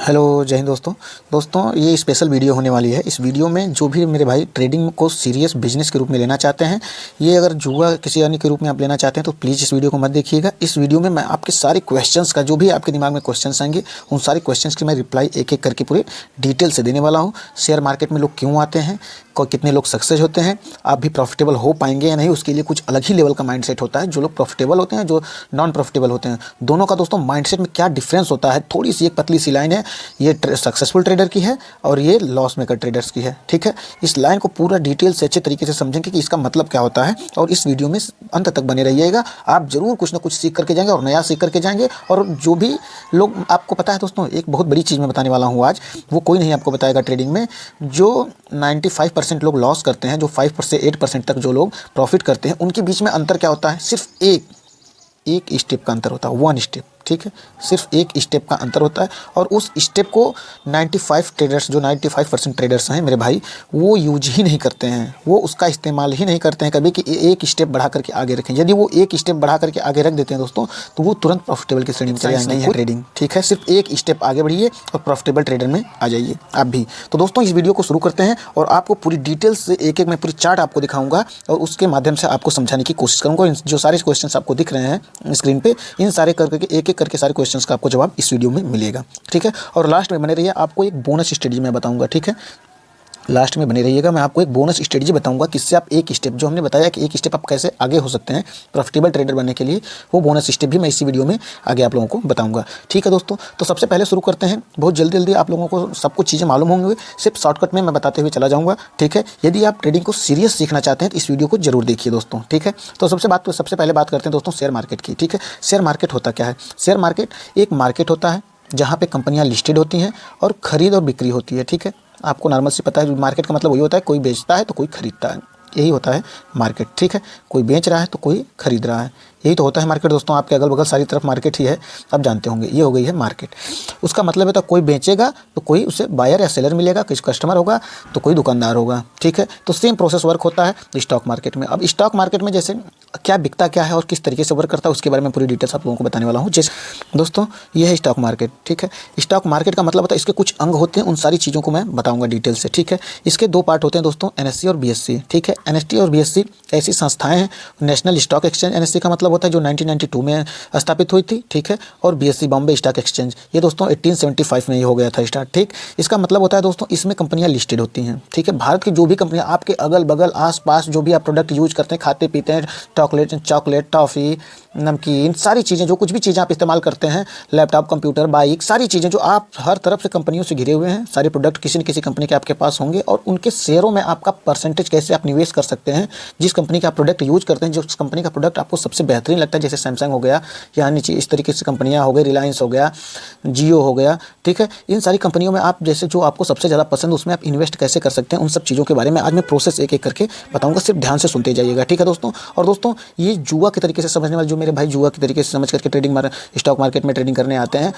Hello जय हिंद दोस्तों ये स्पेशल वीडियो होने वाली है। इस वीडियो में जो भी मेरे भाई ट्रेडिंग को सीरियस बिजनेस के रूप में लेना चाहते हैं, ये अगर जुआ किसी अन्य के रूप में आप लेना चाहते हैं तो प्लीज़ इस वीडियो को मत देखिएगा। इस वीडियो में मैं आपके सारे क्वेश्चंस का, जो भी आपके दिमाग में क्वेश्चंस आएंगे, उन सारे क्वेश्चंस की मैं रिप्लाई एक एक करके पूरे डिटेल से देने वाला हूँ। शेयर मार्केट में लोग क्यों आते हैं, कितने लोग सक्सेस होते हैं, आप भी प्रॉफिटेबल हो पाएंगे या नहीं, उसके लिए कुछ अलग ही लेवल का माइंडसेट होता है। जो लोग प्रॉफिटेबल होते हैं, जो नॉन प्रॉफिटेबल होते हैं, दोनों का दोस्तों माइंडसेट में क्या डिफरेंस होता है, थोड़ी सी एक पतली सी लाइन है। ये सक्सेसफुल ट्रेडर की है और ये लॉस मेकर ट्रेडर्स की है। ठीक है, इस लाइन को पूरा डिटेल से अच्छे तरीके से समझेंगे कि इसका मतलब क्या होता है, और इस वीडियो में अंत तक बने रहिएगा। आप जरूर कुछ ना कुछ सीख करके जाएंगे और नया सीख करके जाएंगे। और जो भी लोग, आपको पता है दोस्तों, एक बहुत बड़ी चीज़ मैं बताने वाला हूँ आज, वो कोई नहीं आपको बताएगा। ट्रेडिंग में जो 95% लोग लॉस करते हैं, जो 5% से 8% तक जो लोग प्रॉफिट करते हैं, उनके बीच में अंतर क्या होता है? सिर्फ एक स्टेप का अंतर होता है, 1 स्टेप। ठीक है, सिर्फ एक स्टेप का अंतर होता है। और उस स्टेप को 95 ट्रेडर्स, जो 95% ट्रेडर्स हैं मेरे भाई, वो यूज ही नहीं करते हैं, वो उसका इस्तेमाल ही नहीं करते हैं कभी कि एक स्टेप बढ़ा करके आगे रखें। यदि वो एक स्टेप बढ़ा करके आगे रख देते हैं दोस्तों, तो वो तुरंत प्रॉफिटेबल की श्रेणी में चले जाएंगे। नहीं है ट्रेडिंग, ठीक है, सिर्फ एक स्टेप आगे बढ़िए और प्रॉफिटेबल ट्रेडर में आ जाइए आप भी। तो दोस्तों इस वीडियो को शुरू करते हैं और आपको पूरी डिटेल्स से एक मैं पूरी चार्ट आपको दिखाऊंगा और उसके माध्यम से आपको समझाने की कोशिश करूँगा। जो सारे क्वेश्चन आपको दिख रहे हैं स्क्रीन पर, इन सारे करके एक करके सारे क्वेश्चंस का आपको जवाब इस वीडियो में मिलेगा। ठीक है, और लास्ट में बने रहिए, आपको एक बोनस स्ट्रेटजी मैं बताऊंगा। ठीक है, लास्ट में बने रहिएगा, मैं आपको एक बोनस स्ट्रेटजी बताऊंगा किससे आप एक स्टेप, जो हमने बताया कि एक स्टेप आप कैसे आगे हो सकते हैं प्रॉफिटेबल ट्रेडर बनने के लिए, वो बोनस स्टेप भी मैं इसी वीडियो में आगे आप लोगों को बताऊंगा। ठीक है दोस्तों, तो सबसे पहले शुरू करते हैं। बहुत जल्दी जल्दी आप लोगों को सब कुछ चीज़ें मालूम होंगे, सिर्फ शॉर्टकट में मैं बताते हुए चला जाऊँगा। ठीक है, यदि आप ट्रेडिंग को सीरियस सीखना चाहते हैं तो इस वीडियो को जरूर देखिए दोस्तों। ठीक है, तो सबसे पहले बात करते हैं दोस्तों शेयर मार्केट की। ठीक है, शेयर मार्केट होता क्या है? शेयर मार्केट एक मार्केट होता है जहाँ पे कंपनियां लिस्टेड होती हैं और खरीद और बिक्री होती है। ठीक है, आपको नॉर्मल से पता है मार्केट का मतलब वही होता है, कोई बेचता है तो कोई खरीदता है, यही होता है मार्केट। ठीक है, कोई बेच रहा है तो कोई खरीद रहा है, यही तो होता है मार्केट दोस्तों। आपके अगल बगल सारी तरफ मार्केट ही है, आप जानते होंगे, ये हो गई है मार्केट। उसका मतलब है तो कोई बेचेगा तो कोई उसे बायर या सेलर मिलेगा, कुछ कस्टमर होगा तो कोई दुकानदार होगा। ठीक है, तो सेम प्रोसेस वर्क होता है स्टॉक मार्केट में। अब स्टॉक मार्केट में जैसे क्या बिकता क्या है और किस तरीके से वर्क करता है, उसके बारे में पूरी डिटेल्स आप लोगों को बताने वाला हूँ। जैसे दोस्तों ये है स्टॉक मार्केट। ठीक है, स्टॉक मार्केट का मतलब होता है, इसके कुछ अंग होते हैं, उन सारी चीज़ों को मैं बताऊँगा डिटेल से। ठीक है, इसके 2 पार्ट होते हैं दोस्तों, NSE और BSE। ठीक है, NSE और BSE ऐसी संस्थाएं हैं। नेशनल स्टॉक एक्सचेंज NSE का मतलब होता है जो 1992 में स्थापित हुई थी। ठीक है, और BSE बॉम्बे स्टॉक एक्सचेंज, ये दोस्तों 1875 में ही हो गया था स्टार्ट। ठीक, इसका मतलब होता है दोस्तों इसमें कंपनियां लिस्टेड होती हैं। ठीक है, भारत की जो भी कंपनियां आपके अगल बगल आस पास जो भी आप प्रोडक्ट यूज करते हैं, खाते पीते हैं, चॉकलेट, टॉफ़ी, नमकीन, सारी चीज़ें, जो कुछ भी चीज़ें आप इस्तेमाल करते हैं, लैपटॉप, कंप्यूटर, बाइक, सारी चीज़ें जो आप हर तरफ से कंपनियों से घिरे हुए हैं, सारे प्रोडक्ट किसी न किसी कंपनी के आपके पास होंगे। और उनके शेयरों में आपका परसेंटेज कैसे आप निवेश कर सकते हैं, जिस कंपनी का आप प्रोडक्ट यूज करते हैं, जिस कंपनी का प्रोडक्ट आपको सबसे बेहतरीन लगता है, जैसे सैमसंग हो गया, यानी इस तरीके से कंपनियां हो गई, रिलायंस हो गया, जियो हो गया। ठीक है, इन सारी कंपनियों में आप जैसे जो आपको सबसे ज़्यादा पसंद, उसमें आप इन्वेस्ट कैसे कर सकते हैं, उन सब चीज़ों के बारे में आज मैं प्रोसेस एक एक करके बताऊँगा, सिर्फ ध्यान से सुनते जाइएगा। ठीक है दोस्तों, और दोस्तों ये जुआ के तरीके से समझने वाले, जो मेरे भाई जुआ के तरीके से समझ करके स्टॉक मार्केट में ट्रेडिंग करने आते हैं,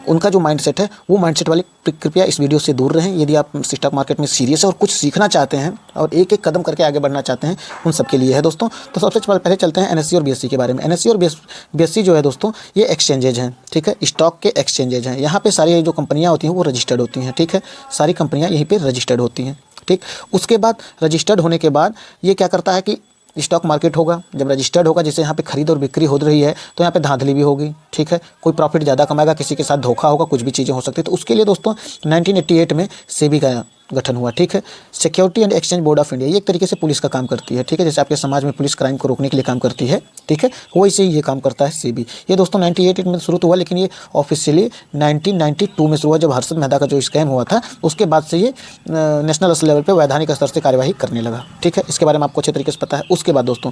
उनका जो माइंडसेट है, वो माइंडसेट वाले कृपया इस वीडियो से दूर रहें। यदि आप स्टॉक मार्केट में सीरियस है और कुछ सीखना चाहते हैं और एक एक कदम करके आगे बढ़ना चाहते हैं, उन सब के लिए है दोस्तों। तो सबसे पहले चलते हैं NSE और BSE के बारे में। NSE और BSE जो है दोस्तों, ये एक्सचेंजेज हैं। ठीक है, स्टॉक के एक्सचेंजेज हैं। यहाँ पे सारी जो कंपनियाँ होती हैं वो रजिस्टर्ड होती हैं। ठीक है, सारी कंपनियाँ यहीं पे रजिस्टर्ड होती हैं। ठीक, उसके बाद रजिस्टर्ड होने के बाद ये क्या करता है कि स्टॉक मार्केट होगा, जब रजिस्टर्ड होगा, जैसे यहाँ पे खरीद और बिक्री हो रही है, तो यहाँ पे धांधली भी होगी। ठीक है, कोई प्रॉफिट ज़्यादा कमाएगा, किसी के साथ धोखा होगा, कुछ भी चीज़ें हो सकती है। तो उसके लिए दोस्तों 1988 में सेबी का गठन हुआ। ठीक है, security and exchange board of India, ये एक तरीके से पुलिस का काम करती है। ठीक है, जैसे आपके समाज में पुलिस क्राइम को रोकने के लिए काम करती है, ठीक है, वैसे ही ये काम करता है सेबी। ये दोस्तों 1988 में शुरू तो हुआ, लेकिन ये ऑफिशियली 1992 में शुरू हुआ, जब हर्षद मेहता का जो स्कैम हुआ था, उसके बाद से ये नेशनल लेवल पर वैधानिक स्तर से कार्यवाही करने लगा। ठीक है, इसके बारे में आपको अच्छे तरीके से पता है। उसके बाद दोस्तों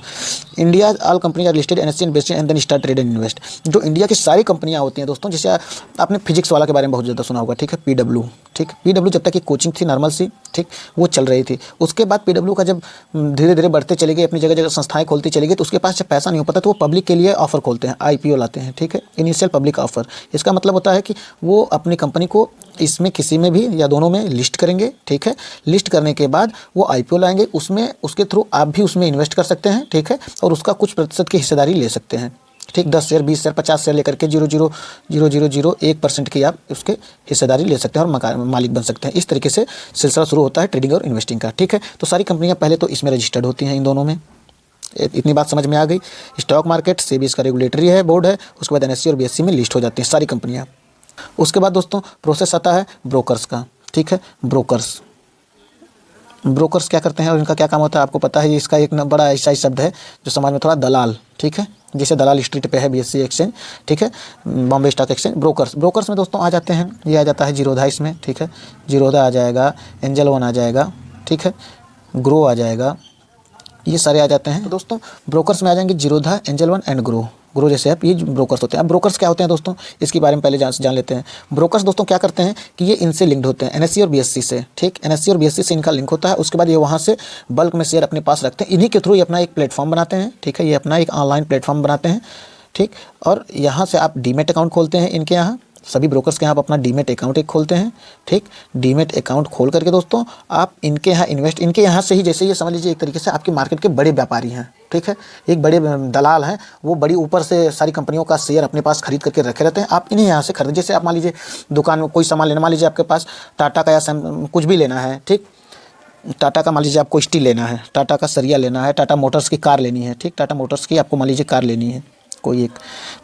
India all company are listed NSE and BSE and then start trade and invest, जो इंडिया की सारी कंपनियां होती हैं दोस्तों, जैसे आपने फिजिक्स वाला के बारे में बहुत ज़्यादा सुना होगा। ठीक है, PW। ठीक, PW जब तक की कोचिंग थी नॉर्मल सी, ठीक, वो चल रही थी। उसके बाद PW का जब धीरे धीरे बढ़ते चले गए, अपनी जगह जगह संस्थाएं खोलती चली गई, तो उसके पास जब पैसा नहीं हो पाता तो वो पब्लिक के लिए ऑफर खोलते हैं, IPO लाते हैं। ठीक है, इनिशियल पब्लिक ऑफर। इसका मतलब होता है कि वो अपनी कंपनी को इसमें किसी में भी या दोनों में लिस्ट करेंगे। ठीक है, लिस्ट करने के बाद वो IPO लाएंगे, उसमें उसके थ्रू आप भी उसमें इन्वेस्ट कर सकते हैं। ठीक है, और उसका कुछ प्रतिशत की हिस्सेदारी ले सकते हैं। ठीक, 10 शेयर, 20 शेयर, 50 शेयर लेकर के 0.000001% की आप उसके हिस्सेदारी ले सकते हैं और मालिक बन सकते हैं। इस तरीके से सिलसिला शुरू होता है ट्रेडिंग और इन्वेस्टिंग का। ठीक है, तो सारी कंपनियां पहले तो इसमें रजिस्टर्ड होती हैं, इन दोनों में। इतनी बात समझ में आ गई। स्टॉक मार्केट सेबी इसका रेगुलेटरी है, बोर्ड है। उसके बाद NSE और BSE में लिस्ट हो जाती हैं सारी कंपनियाँ। उसके बाद दोस्तों प्रोसेस आता है ब्रोकर्स का। ठीक है, ब्रोकर्स क्या करते हैं और इनका क्या काम होता है आपको पता है। इसका एक बड़ा ऐसा ही शब्द है जो समाज में थोड़ा दलाल, ठीक है, जैसे दलाल स्ट्रीट पे है BSE एक्सचेंज, ठीक है, बॉम्बे स्टॉक एक्सचेंज। ब्रोकर्स में दोस्तों आ जाते हैं, ये आ जाता है जीरोधा इसमें, ठीक है, जीरोधा आ जाएगा, एंजल वन आ जाएगा, ठीक है, ग्रो आ जाएगा, ये सारे आ जाते हैं। तो दोस्तों ब्रोकर्स में आ जाएंगे Zerodha, angel one and grow जैसे आप, ये ब्रोकर्स होते हैं। अब ब्रोकर्स क्या होते हैं दोस्तों, इसके बारे में पहले जान लेते हैं। ब्रोकर्स दोस्तों क्या करते हैं कि ये इनसे लिंक्ड होते हैं, NSE और BSE से। ठीक, NSE और BSE से इनका लिंक होता है। उसके बाद ये वहाँ से बल्क में शेयर अपने पास रखते हैं। इन्हीं के थ्रू ये अपना एक प्लेटफॉर्म बनाते हैं। ठीक है, ये अपना एक ऑनलाइन प्लेटफॉर्म बनाते हैं। ठीक, और यहाँ से आप डीमेट अकाउंट खोलते हैं। इनके यहाँ सभी ब्रोकर्स के यहाँ आप अपना डीमेट अकाउंट एक खोलते हैं। ठीक, डीमेट अकाउंट खोल करके दोस्तों आप इनके यहाँ इनके यहाँ से ही, जैसे ये समझ लीजिए एक तरीके से आपके मार्केट के बड़े व्यापारी हैं। ठीक है, एक बड़े दलाल हैं, वो बड़ी ऊपर से सारी कंपनियों का शेयर अपने पास खरीद करके रखे रहते हैं। आप इन्हें यहाँ से खरीद, जैसे आप मान लीजिए दुकान में कोई सामान लेना, मान लीजिए आपके पास टाटा का या कुछ भी लेना है। ठीक, टाटा का मान लीजिए आपको स्टील लेना है, टाटा का सरिया लेना है, टाटा मोटर्स की कार लेनी है। ठीक, टाटा मोटर्स की आपको मान लीजिए कार लेनी है, कोई एक,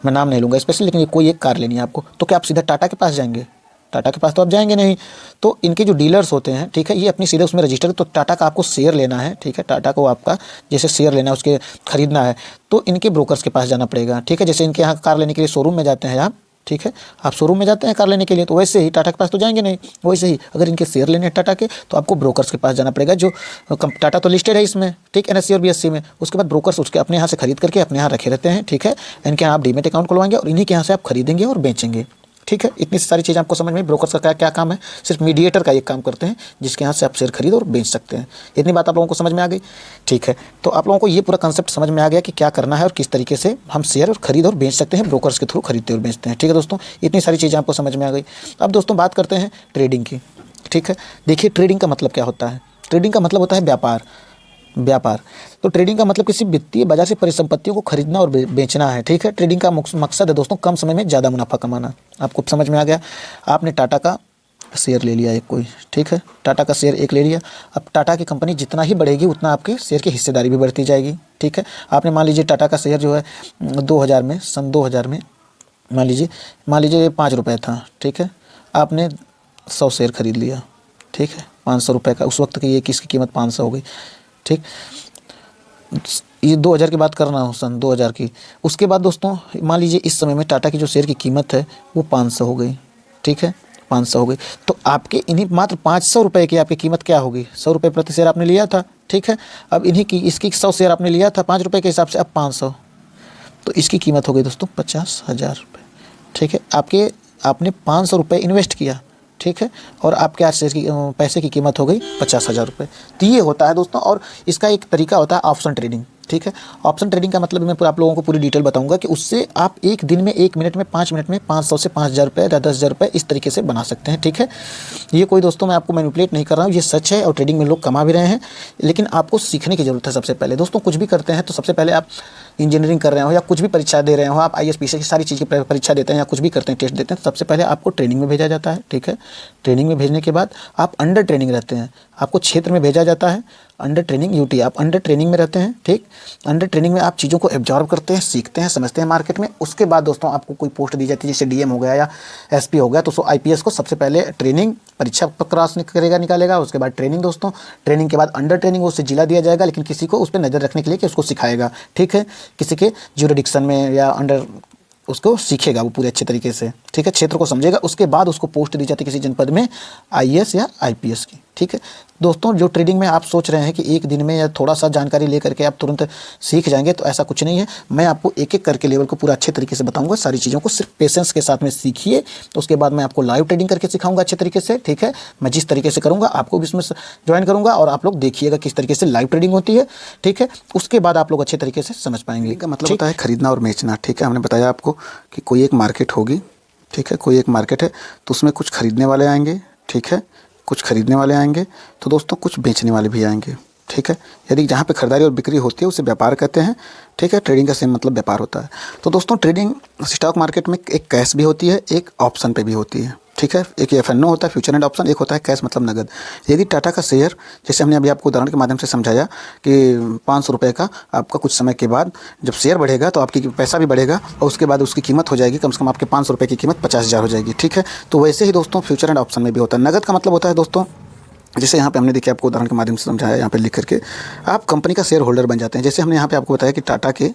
मैं नाम नहीं लूँगा स्पेशली, लेकिन कोई एक कार लेनी है आपको, तो क्या आप सीधा टाटा के पास जाएंगे? टाटा के पास तो आप जाएंगे नहीं। तो इनके जो डीलर्स होते हैं, ठीक है, ये अपनी सीधे उसमें रजिस्टर, तो टाटा का आपको शेयर लेना है। ठीक है, टाटा को आपका जैसे शेयर लेना है, उसके खरीदना है, तो इनके ब्रोकर्स के पास जाना पड़ेगा। ठीक है, जैसे इनके यहाँ कार लेने के लिए शोरूम में जाते हैं आप, ठीक है, आप शोरूम में जाते हैं कार लेने के लिए, तो वैसे ही टाटा के पास तो जाएंगे नहीं। वैसे ही अगर इनके शेयर लेने हैं टाटा के, तो आपको ब्रोकर्स के पास जाना पड़ेगा। जो टाटा तो लिस्टेड है इसमें, ठीक, NSE और BSE में। उसके बाद ब्रोकर्स उसके अपने यहाँ से खरीद करके अपने यहाँ रखे रहते हैं। ठीक है, इनके यहाँ आप डीमेट अकाउंट खुलवाएंगे और इन्हीं के यहाँ से आप खरीदेंगे और बेचेंगे। ठीक है, इतनी सारी चीज़ें आपको समझ में। ब्रोकर्स का क्या काम है, सिर्फ मीडिएटर का एक काम करते हैं, जिसके यहाँ से आप शेयर खरीद और बेच सकते हैं। इतनी बात आप लोगों को समझ में आ गई। ठीक है, तो आप लोगों को ये पूरा कंसेप्ट समझ में आ गया कि क्या करना है और किस तरीके से हम शेयर और खरीद और बेच सकते हैं, ब्रोकर्स के थ्रू खरीदते और बेचते हैं। ठीक है दोस्तों, इतनी सारी चीज़ें आपको समझ में आ गई। अब दोस्तों बात करते हैं ट्रेडिंग की। ठीक है, देखिए ट्रेडिंग का मतलब क्या होता है। ट्रेडिंग का मतलब होता है व्यापार। तो ट्रेडिंग का मतलब किसी वित्तीय बाजार से परिसंपत्तियों को खरीदना और बेचना है। ठीक है, ट्रेडिंग का मकसद है दोस्तों कम समय में ज़्यादा मुनाफा कमाना। आपको समझ में आ गया। आपने टाटा का शेयर ले लिया एक कोई, ठीक है, टाटा का शेयर एक ले लिया। अब टाटा की कंपनी जितना ही बढ़ेगी उतना आपके शेयर की हिस्सेदारी भी बढ़ती जाएगी। ठीक है, आपने मान लीजिए टाटा का शेयर जो है 2000 में, सन 2000 में मान लीजिए 5 रुपये था। ठीक है, आपने 100 शेयर खरीद लिया। ठीक है, 500 रुपये का उस वक्त की ये किसकी कीमत 500 हो गई। ठीक, ये 2000 की बात कर रहा हूँ, सन 2000 की। उसके बाद दोस्तों मान लीजिए इस समय में टाटा की जो शेयर की कीमत है वो 500 हो गई। ठीक है, 500 हो गई, तो आपके इन्हीं मात्र 500 रुपये की आपकी कीमत क्या होगी, 100 रुपये प्रति शेयर आपने लिया था। ठीक है, अब इन्हीं की इसकी 100 शेयर आपने लिया था 5 रुपये के हिसाब से, अब 500, तो इसकी कीमत हो गई दोस्तों 50,000 रुपये। ठीक है, आपने 500 रुपये इन्वेस्ट किया। ठीक है, और आपके आज शेयर की पैसे की कीमत हो गई 50,000 रुपये। तो ये होता है दोस्तों, और इसका एक तरीका होता है ऑप्शन ट्रेडिंग। ठीक है, ऑप्शन ट्रेडिंग का मतलब मैं आप लोगों को पूरी डिटेल बताऊंगा कि उससे आप एक दिन में, 1 मिनट में, 5 मिनट में 500 से 5,000 रुपये या 10,000 रुपये इस तरीके से बना सकते हैं। ठीक है, ये कोई दोस्तों मैं आपको मैनिपुलेट नहीं कर रहा हूँ, ये सच है और ट्रेडिंग में लोग कमा भी रहे हैं। लेकिन आपको सीखने की ज़रूरत है। सबसे पहले दोस्तों कुछ भी करते हैं तो सबसे पहले आप इंजीनियरिंग कर रहे हो या कुछ भी परीक्षा दे रहे हो, आप IAS PCS की सारी चीज़ की परीक्षा देते हैं या कुछ भी करते हैं, टेस्ट देते हैं, सबसे पहले आपको ट्रेनिंग में भेजा जाता है। ठीक है, ट्रेनिंग में भेजने के बाद आप अंडर ट्रेनिंग रहते हैं, आपको क्षेत्र में भेजा जाता है, अंडर ट्रेनिंग UT, आप अंडर ट्रेनिंग में रहते हैं। ठीक, अंडर ट्रेनिंग में आप चीज़ों को एब्जॉर्व करते हैं, सीखते हैं, समझते हैं मार्केट में। उसके बाद दोस्तों आपको कोई पोस्ट दी जाती है, जैसे DM हो गया या SP हो गया, तो IPS को सबसे पहले ट्रेनिंग परीक्षा क्रॉस निकालेगा। उसके बाद ट्रेनिंग दोस्तों, ट्रेनिंग के बाद अंडर ट्रेनिंग उसे जिला दिया जाएगा, लेकिन किसी को उस पर नज़र रखने के लिए कि उसको सिखाएगा। ठीक है, किसी के ज्यूरिडिक्शन में या अंडर उसको सीखेगा वो पूरे अच्छे तरीके से। ठीक है, क्षेत्र को समझेगा। उसके बाद उसको पोस्ट दी जाती है किसी जनपद में IAS या IPS की। ठीक है दोस्तों, जो ट्रेडिंग में आप सोच रहे हैं कि एक दिन में या थोड़ा सा जानकारी लेकर के आप तुरंत सीख जाएंगे, तो ऐसा कुछ नहीं है। मैं आपको एक एक करके लेवल को पूरा अच्छे तरीके से बताऊंगा। सारी चीज़ों को सिर्फ पेशेंस के साथ में सीखिए। तो उसके बाद मैं आपको लाइव ट्रेडिंग करके सिखाऊंगा अच्छे तरीके से। ठीक है, मैं जिस तरीके से करूँगा आपको भी इसमें ज्वाइन करूँगा और आप लोग देखिएगा किस तरीके से लाइव ट्रेडिंग होती है। ठीक है, उसके बाद आप लोग अच्छे तरीके से समझ पाएंगे। का मतलब होता है खरीदना और बेचना। ठीक है, हमने बताया आपको कि कोई एक मार्केट होगी। ठीक है, कोई एक मार्केट है तो उसमें कुछ खरीदने वाले आएंगे। ठीक है, कुछ खरीदने वाले आएंगे तो दोस्तों कुछ बेचने वाले भी आएंगे। ठीक है। यदि जहाँ पे खरीदारी और बिक्री होती है उसे व्यापार कहते हैं, ठीक है। ट्रेडिंग का सेम मतलब व्यापार होता है। तो दोस्तों ट्रेडिंग स्टॉक मार्केट में एक कैश भी होती है, एक ऑप्शन पे भी होती है, ठीक है। एक एफ-एन-ओ होता है, फ्यूचर एंड ऑप्शन, एक होता है कैश मतलब नगद। यदि टाटा का शेयर, जैसे हमने अभी आपको उदाहरण के माध्यम से समझाया कि 500 रुपये का आपका कुछ समय के बाद जब शेयर बढ़ेगा तो आपकी पैसा भी बढ़ेगा और उसके बाद उसकी कीमत हो जाएगी कम से कम आपके 500 रुपये की कीमत 50,000 हो जाएगी, ठीक है। तो वैसे ही दोस्तों फ्यूचर एंड ऑप्शन में भी होता है। नगद का मतलब होता है दोस्तों, जैसे यहाँ पे हमने देखिए आपको उदाहरण के माध्यम से समझाया, यहाँ पे लिख करके आप कंपनी का शेयर होल्डर बन जाते हैं। जैसे हमने यहाँ पे आपको बताया कि टाटा के,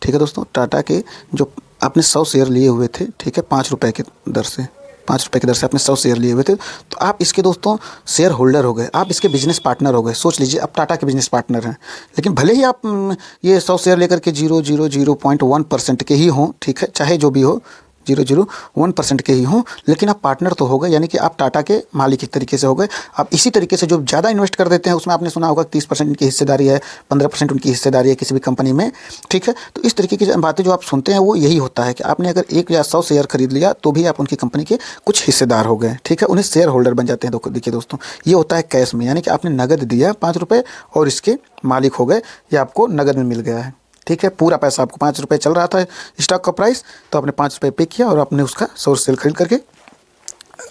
ठीक है दोस्तों, टाटा के जो आपने 100 शेयर लिए हुए थे, ठीक है, 5 रुपये की दर से, 5 रुपये की दर से आपने 100 शेयर लिए हुए थे, तो आप इसके दोस्तों शेयर होल्डर हो गए, आप इसके बिजनेस पार्टनर हो गए। सोच लीजिए आप टाटा के बिजनेस पार्टनर हैं, लेकिन भले ही आप ये 100 शेयर लेकर के 0.01% के ही हों, ठीक है, चाहे जो भी हो 0.01% के ही हों, लेकिन आप पार्टनर तो हो गए, यानी कि आप टाटा के मालिक एक तरीके से हो गए। आप इसी तरीके से जो ज़्यादा इन्वेस्ट कर देते हैं उसमें आपने सुना होगा 30% उनकी हिस्सेदारी है, 15% उनकी हिस्सेदारी है किसी भी कंपनी में, ठीक है। तो इस तरीके की बातें जो आप सुनते हैं वो यही होता है कि आपने अगर 1 या 100 शेयर खरीद लिया तो भी आप उनकी कंपनी के कुछ हिस्सेदार हो गए, ठीक है, उन्हें शेयर होल्डर बन जाते हैं। देखिए दोस्तों, ये होता है कैश में, यानी कि आपने नगद दिया 5 रुपये और इसके मालिक हो गए, ये आपको नगद में मिल गया है, ठीक है। पूरा पैसा आपको 5 रुपये चल रहा था स्टॉक का प्राइस, तो आपने 5 रुपये पे किया और आपने उसका 100 शेयर खरीद करके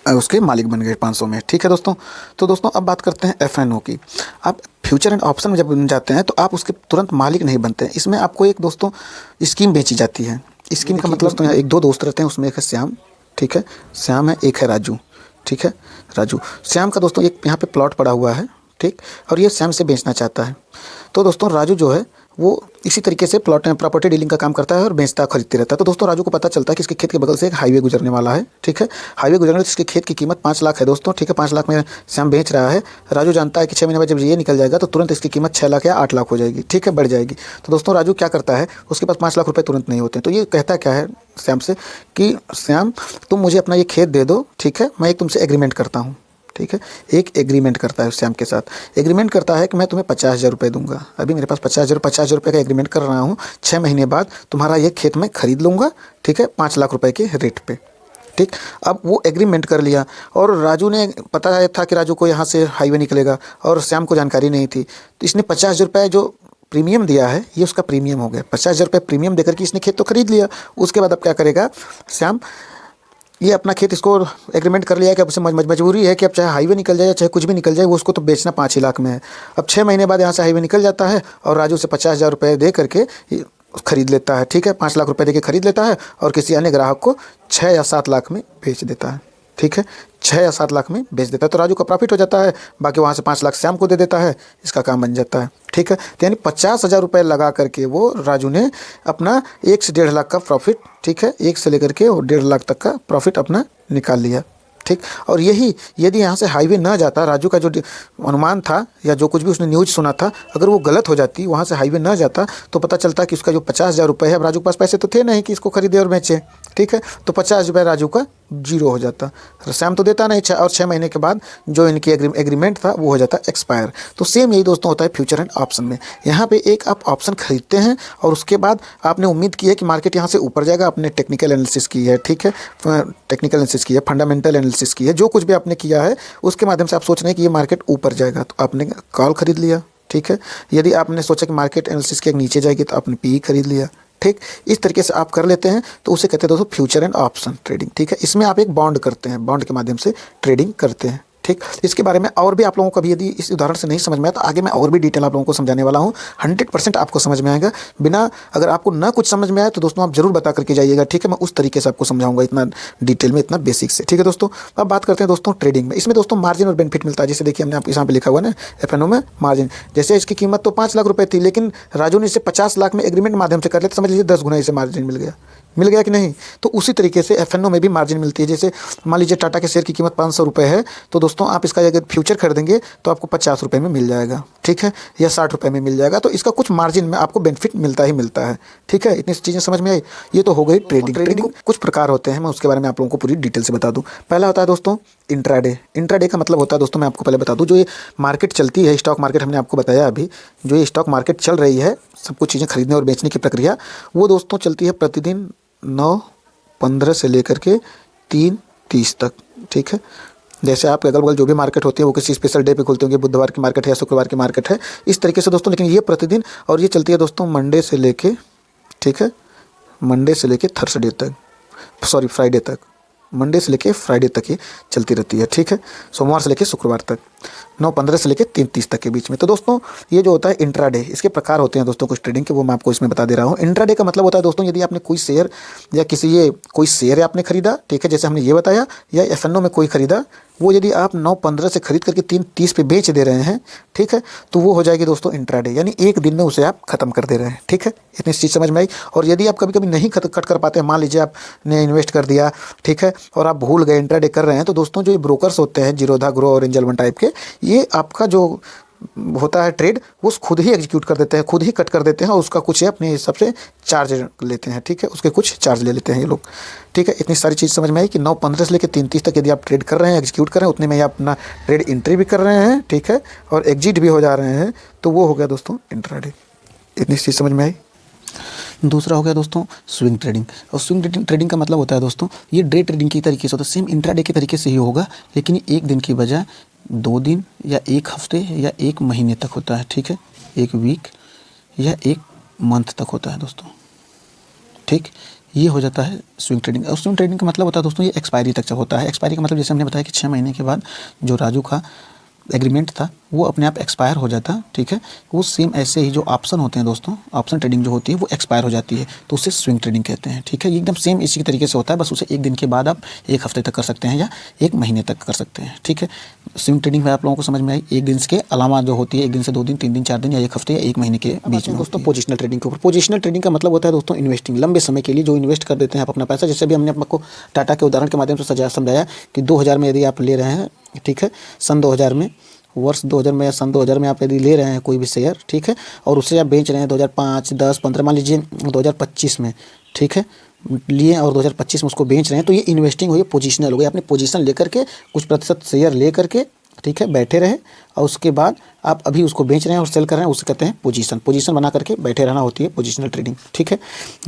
उसके मालिक बन गए 500 में, ठीक है दोस्तों। तो दोस्तों अब बात करते हैं एफ-एन-ओ की। आप फ्यूचर एंड ऑप्शन में जब बन जाते हैं तो आप उसके तुरंत मालिक नहीं बनते हैं। इसमें आपको एक दोस्तों स्कीम बेची जाती है। स्कीम का मतलब दोस्तों यहाँ 1-2 दोस्त रहते हैं, उसमें एक है श्याम, ठीक है, श्याम है, एक है राजू, ठीक है, राजू। श्याम का दोस्तों एक यहाँ पे प्लॉट पड़ा हुआ है, ठीक, और ये श्याम से बेचना चाहता है। तो दोस्तों राजू जो है वो इसी तरीके से प्लॉट प्रॉपर्टी डीलिंग का काम करता है और बेचता खरीदते रहता है। तो दोस्तों राजू को पता चलता है कि इसके खेत के बगल से एक हाईवे गुजरने वाला है, ठीक है। हाईवे गुजरने से इसके खेत की कीमत 5 लाख है दोस्तों, ठीक है। 5 लाख में श्याम बेच रहा है। राजू जानता है कि 6 महीने बाद जब ये निकल जाएगा तो तुरंत इसकी कीमत 6 लाख या 8 लाख हो जाएगी, ठीक है, बढ़ जाएगी। तो दोस्तों राजू क्या करता है, उसके पास 5 लाख रुपये तुरंत नहीं होते। तो ये कहता क्या है श्याम से कि श्याम तुम मुझे अपना ये खेत दे दो, ठीक है, मैं एक तुमसे एग्रीमेंट करता हूँ, ठीक है। एक एग्रीमेंट करता है श्याम के साथ, एग्रीमेंट करता है कि मैं तुम्हें 50,000 रुपये दूंगा। अभी मेरे पास 50,000 रुपये का एग्रीमेंट कर रहा हूँ, 6 महीने बाद तुम्हारा ये खेत मैं खरीद लूँगा, ठीक है, 5 लाख रुपये के रेट पे, ठीक। अब वो एग्रीमेंट कर लिया और राजू ने पता था कि राजू को यहाँ से हाईवे निकलेगा और श्याम को जानकारी नहीं थी, तो इसने 50,000 रुपये जो प्रीमियम दिया है ये उसका प्रीमियम हो गया। 50,000 रुपये प्रीमियम देकर के इसने खेत तो खरीद लिया। उसके बाद अब क्या करेगा श्याम, ये अपना खेत, इसको एग्रीमेंट कर लिया है कि अब उसे मजबूरी है कि अब चाहे हाईवे निकल जाए चाहे कुछ भी निकल जाए वो उसको तो बेचना 5 ही लाख में है। अब 6 महीने बाद यहाँ से हाईवे निकल जाता है और राजू से 50,000 रुपये दे करके खरीद लेता है, ठीक है, 5 लाख रुपये दे के खरीद लेता है और किसी अन्य ग्राहक को 6 या 7 लाख में बेच देता है, ठीक है, 6 या 7 लाख में बेच देता है। तो राजू का प्रॉफिट हो जाता है, बाकी वहाँ से 5 लाख श्याम को दे देता है, इसका काम बन जाता है, ठीक है। तो यानी 50,000 रुपये लगा करके वो राजू ने अपना 1 से 1.5 लाख का प्रॉफिट, ठीक है, 1 से लेकर के और 1.5 लाख तक का प्रॉफिट अपना निकाल लिया, ठीक। और यही यदि यहाँ से हाईवे ना जाता, राजू का जो अनुमान था या जो कुछ भी उसने न्यूज़ सुना था, अगर वो गलत हो जाती, वहाँ से हाईवे ना जाता तो पता चलता कि उसका जो 50,000 रुपये है, अब राजू के पास पैसे तो थे नहीं कि इसको खरीदे और बेचे, ठीक है, तो 50 रुपये राजू का 0 हो जाता। श्याम तो देता नहीं, और 6 महीने के बाद जो इनकी एग्रीमेंट था वो हो जाता एक्सपायर। तो सेम यही दोस्तों होता है फ्यूचर एंड ऑप्शन में। यहाँ पे एक आप ऑप्शन खरीदते हैं और उसके बाद आपने उम्मीद की है कि मार्केट यहाँ से ऊपर जाएगा, आपने टेक्निकल एनालिसिस की है, ठीक है, टेक्निकल एनालिसिस की है, फंडामेंटल एनालिसिस की है, जो कुछ भी आपने किया है उसके माध्यम से आप सोच रहे हैं कि ये मार्केट ऊपर जाएगा तो आपने कॉल खरीद लिया, ठीक है। यदि आपने सोचा कि मार्केट एनालिसिस के नीचे जाएगी तो आपने पी खरीद लिया, ठीक। इस तरीके से आप कर लेते हैं तो उसे कहते हैं दोस्तों फ्यूचर एंड ऑप्शन ट्रेडिंग, ठीक है। इसमें आप एक बॉन्ड करते हैं, बॉन्ड के माध्यम से ट्रेडिंग करते हैं, ठीक। इसके बारे में और भी आप लोगों को अभी यदि इस उदाहरण से नहीं समझ में आया तो आगे मैं और भी डिटेल आप लोगों को समझाने वाला हूँ। 100% आपको समझ में आएगा। बिना अगर आपको ना कुछ समझ में आए तो दोस्तों आप जरूर बता करके जाइएगा, ठीक है। मैं उस तरीके से आपको समझाऊंगा इतना डिटेल में, इतना बेसिक से, ठीक है दोस्तों। अब बात करते हैं दोस्तों ट्रेडिंग में। इसमें दोस्तों मार्जिन और बेनिफिट मिलता है। जैसे देखिए हमने आप यहाँ पे लिखा हुआ ना एफ-एन-ओ में मार्जिन, जैसे इसकी कीमत तो 5 लाख रुपये थी, लेकिन राजू ने इसे 50 लाख में एग्रीमेंट माध्यम से कर लिया तो समझ लीजिए 10 गुना इसे मार्जिन मिल गया कि नहीं। तो उसी तरीके से एफ-एन-ओ में भी मार्जिन मिलती है। जैसे मान लीजिए टाटा के शेयर की कीमत 500 रुपये है, तो दोस्तों आप इसका अगर फ्यूचर खरीदेंगे तो आपको 50 रुपये में मिल जाएगा, ठीक है, या 60 रुपये में मिल जाएगा। तो इसका कुछ मार्जिन में आपको बेनिफिट मिलता ही मिलता है, ठीक है। इतनी चीज़ें समझ में आई। ये तो हो गई ट्रेडिंग कुछ प्रकार होते हैं, मैं उसके बारे में आप लोगों को पूरी डिटेल से बता दूँ। पहला होता है दोस्तों इंट्राडे। इंट्राडे का मतलब होता है दोस्तों, मैं आपको पहले बता दूँ, जो ये मार्केट चलती है, स्टॉक मार्केट हमने आपको बताया अभी, जो ये स्टॉक मार्केट चल रही है, सब कुछ चीज़ें खरीदने और बेचने की प्रक्रिया, वो दोस्तों चलती है प्रतिदिन 9:15 से लेकर के 3:30 तक, ठीक है। जैसे आपके अगल बगल जो भी मार्केट होती है वो किसी स्पेशल डे पे खुलते होंगे, बुधवार की मार्केट है या शुक्रवार की मार्केट है, इस तरीके से दोस्तों। लेकिन ये प्रतिदिन, और ये चलती है दोस्तों मंडे से लेके, ठीक है, मंडे से लेके थर्सडे तक, सॉरी फ्राइडे तक, मंडे से लेके फ्राइडे तक ये चलती रहती है, ठीक है, सोमवार से लेके शुक्रवार तक, 9:15 से लेके 3:30 तक के बीच में। तो दोस्तों ये जो होता है इंट्राडे, इसके प्रकार होते हैं दोस्तों कुछ ट्रेडिंग के, वो मैं आपको इसमें बता दे रहा हूँ। इंट्राडे का मतलब होता है दोस्तों, यदि आपने कोई शेयर या किसी ये कोई शेयर आपने खरीदा, ठीक है, जैसे हमने ये बताया, या एफएनओ में कोई खरीदा, वो यदि आप 9:15 से खरीद करके 3:30 पे बेच दे रहे हैं, ठीक है, तो वो हो जाएगी दोस्तों इंट्राडे, यानी एक दिन में उसे आप खत्म कर दे रहे हैं, ठीक है। इतनी चीज़ समझ में आई। और यदि आप कभी कभी नहीं कट कर पाते हैं, मान लीजिए आपने इन्वेस्ट कर दिया, ठीक है, और आप भूल गए इंट्राडे कर रहे हैं, तो दोस्तों जो ये ब्रोकर्स होते हैं, जीरोधा, ग्रो और एंजल वन टाइप के, ये आपका जो होता है ट्रेड, वो खुद ही एग्जीक्यूट कर देते हैं, खुद ही कट कर देते हैं, और उसका कुछ अपने हिसाब से चार्ज लेते हैं, ठीक है, उसके कुछ चार्ज ले लेते हैं ये लोग, ठीक है। इतनी सारी चीज़ समझ में आई कि 9:15 से लेकर 3:30 तक यदि आप ट्रेड कर रहे हैं, एग्जीक्यूट कर रहे हैं, उतने में ही आप अपना ट्रेड एंट्री भी कर रहे हैं, ठीक है, और एग्जिट भी हो जा रहे हैं, तो वो हो गया दोस्तों इंट्राडे। इतनी चीज़ समझ में आई। दूसरा हो गया दोस्तों स्विंग ट्रेडिंग। और स्विंग ट्रेडिंग का मतलब होता है दोस्तों, ये डे ट्रेडिंग की तरीके से होता है, सेम इंट्राडे के तरीके से ही होगा, लेकिन ये एक दिन की बजाय 2 दिन या 1 हफ्ते या 1 महीने तक होता है, ठीक है, 1 वीक या 1 मंथ तक होता है दोस्तों, ठीक। ये हो जाता है स्विंग ट्रेडिंग। और स्विंग ट्रेडिंग का मतलब होता है दोस्तों, ये एक्सपायरी तक होता है। एक्सपायरी का मतलब जैसे हमने बताया कि 6 महीने के बाद जो राजू का एग्रीमेंट था वो अपने आप एक्सपायर हो जाता, ठीक है। वो सेम ऐसे ही जो ऑप्शन होते हैं दोस्तों, ऑप्शन ट्रेडिंग जो होती है वो एक्सपायर हो जाती है, तो उसे स्विंग ट्रेडिंग कहते हैं, ठीक है। ये एकदम सेम इसी तरीके से होता है, बस उसे एक दिन के बाद आप 1 हफ्ते तक कर सकते हैं या 1 महीने तक कर सकते हैं, ठीक है। स्विंग ट्रेडिंग में आप लोगों को समझ में आई, एक दिन के अलावा जो होती है, 1 दिन से 2 दिन, 3 दिन, 4 दिन या 1 हफ्ते या 1 महीने के बीच में दोस्तों पोजिशनल ट्रेडिंग के ऊपर। पोजिशनल ट्रेडिंग का मतलब होता है दोस्तों इन्वेस्टिंग, लंबे समय के लिए जो इन्वेस्ट कर देते हैं आप अपना पैसा। जैसे भी हमने आपको टाटा के उदाहरण के माध्यम से समझाया कि 2000 में यदि आप ले रहे हैं, ठीक है, सन 2000 में, वर्ष 2000 में या सन 2000 में आप यदि ले रहे हैं कोई भी शेयर, ठीक है, और उसे आप बेच रहे हैं 2005, 10, 15, मान लीजिए 2025 में, ठीक है, लिए और 2025 में उसको बेच रहे हैं, तो ये इन्वेस्टिंग हुई, पोजीशनल हो गई। आपने पोजीशन लेकर के कुछ प्रतिशत शेयर ले करके, ठीक है, बैठे रहे, और उसके बाद आप अभी उसको बेच रहे हैं और सेल कर रहे हैं, उसे कहते हैं पोजीशन। पोजीशन बना करके बैठे रहना होती है पोजीशनल ट्रेडिंग, ठीक है।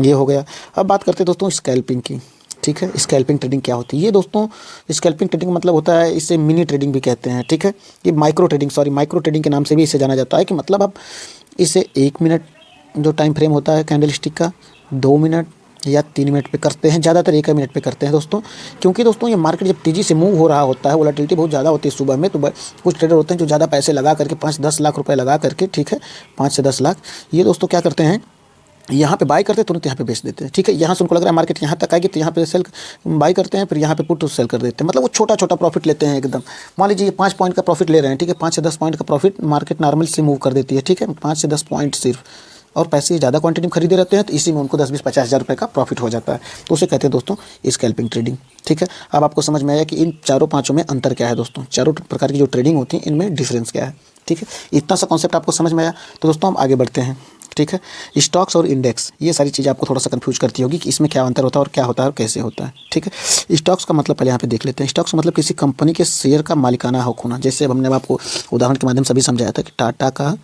ये हो गया। अब बात करते हैं दोस्तों स्कैल्पिंग की, ठीक है। स्कैल्पिंग ट्रेडिंग क्या होती है? ये दोस्तों स्कैल्पिंग ट्रेडिंग मतलब होता है, इसे मिनी ट्रेडिंग भी कहते हैं, ठीक है। ये माइक्रो ट्रेडिंग के नाम से भी इसे जाना जाता है, कि मतलब आप इसे 1 मिनट जो टाइम फ्रेम होता है कैंडल स्टिक का, 2 मिनट या 3 मिनट पे करते हैं, ज़्यादातर 1 मिनट पे करते हैं दोस्तों। क्योंकि दोस्तों ये मार्केट जब तेज़ी से मूव हो रहा होता है, वोलेटिलिटी बहुत ज़्यादा होती है सुबह में, तो कुछ ट्रेडर होते हैं जो ज़्यादा पैसे लगा करके 5-10 लाख रुपए लगा करके, ठीक है, 5 से 10 लाख, ये दोस्तों क्या करते हैं, यहाँ पे बाई करते हैं, तुरंत यहाँ पे बेच देते हैं, ठीक है। यहाँ से उनको लग रहा है मार्केट यहाँ तक आएगी, तो यहाँ पे सेल बाई करते हैं, फिर यहाँ पे पुट सेल कर देते हैं। मतलब वो छोटा छोटा प्रॉफिट लेते हैं एकदम। मान लीजिए 5 पॉइंट का प्रॉफिट ले रहे हैं, ठीक है, 5 से 10 पॉइंट का प्रॉफिट मार्केट नॉर्मल से मूव कर देती है, ठीक है, 5 से 10 पॉइंट सिर्फ, और पैसे ज़्यादा क्वांटिटी में खरीदे रहते हैं, तो इसी में उनको 10-20-50 हज़ार रुपये का प्रॉफिट हो जाता है, तो उसे कहते हैं दोस्तों स्कैल्पिंग ट्रेडिंग, ठीक है। अब आपको समझ में आया कि इन चारों पाँचों में अंतर क्या है दोस्तों, चारों प्रकार की जो ट्रेडिंग होती है इनमें डिफरेंस क्या है, ठीक है। इतना सा कॉन्सेप्ट आपको समझ में आया, तो दोस्तों हम आगे बढ़ते हैं, ठीक है। स्टॉक्स और इंडेक्स, ये सारी चीज़ें आपको थोड़ा सा कंफ्यूज करती होगी कि इसमें क्या अंतर होता है और क्या होता है और कैसे होता है, ठीक है। स्टॉक्स का मतलब पहले यहाँ पे देख लेते हैं। स्टॉक्स मतलब किसी कंपनी के शेयर का मालिकाना हक होना। जैसे अब हमने आपको उदाहरण के माध्यम से भी समझाया था कि टाटा का,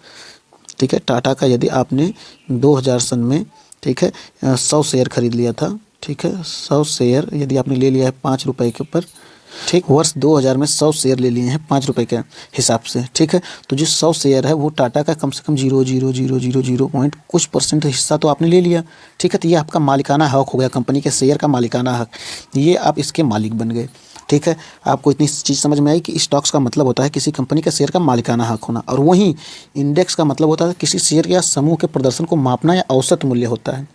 ठीक है, टाटा का यदि आपने 2000 सन में, ठीक है, 100 शेयर खरीद लिया था, ठीक है, 100 शेयर यदि आपने ले लिया है 5 रुपये के ऊपर, ठीक, वर्ष 2000 में 100 शेयर ले लिए हैं 5 रुपये के हिसाब से, ठीक है, तो जो 100 शेयर है वो टाटा का कम से कम 0.0000 पॉइंट कुछ % हिस्सा तो आपने ले लिया, ठीक है। तो ये आपका मालिकाना हक हो गया, कंपनी के शेयर का मालिकाना हक, ये आप इसके मालिक बन गए, ठीक है। आपको इतनी चीज़ समझ में आई कि स्टॉक्स का मतलब होता है किसी कंपनी का शेयर का मालिकाना हक होना, और वहीं इंडेक्स का मतलब होता है किसी शेयर या समूह के प्रदर्शन को मापना या औसत मूल्य होता है,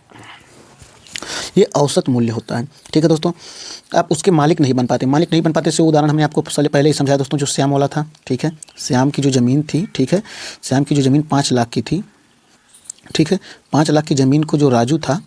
ये औसत मूल्य होता है, ठीक है दोस्तों। आप उसके मालिक नहीं बन पाते। मालिक नहीं बन पाते से उदाहरण हमने आपको पहले ही समझाया दोस्तों, जो श्याम वाला था, ठीक है, श्याम की जो ज़मीन थी, ठीक है, श्याम की जो ज़मीन 5 लाख की थी, ठीक है, 5 लाख की ज़मीन को जो राजू था,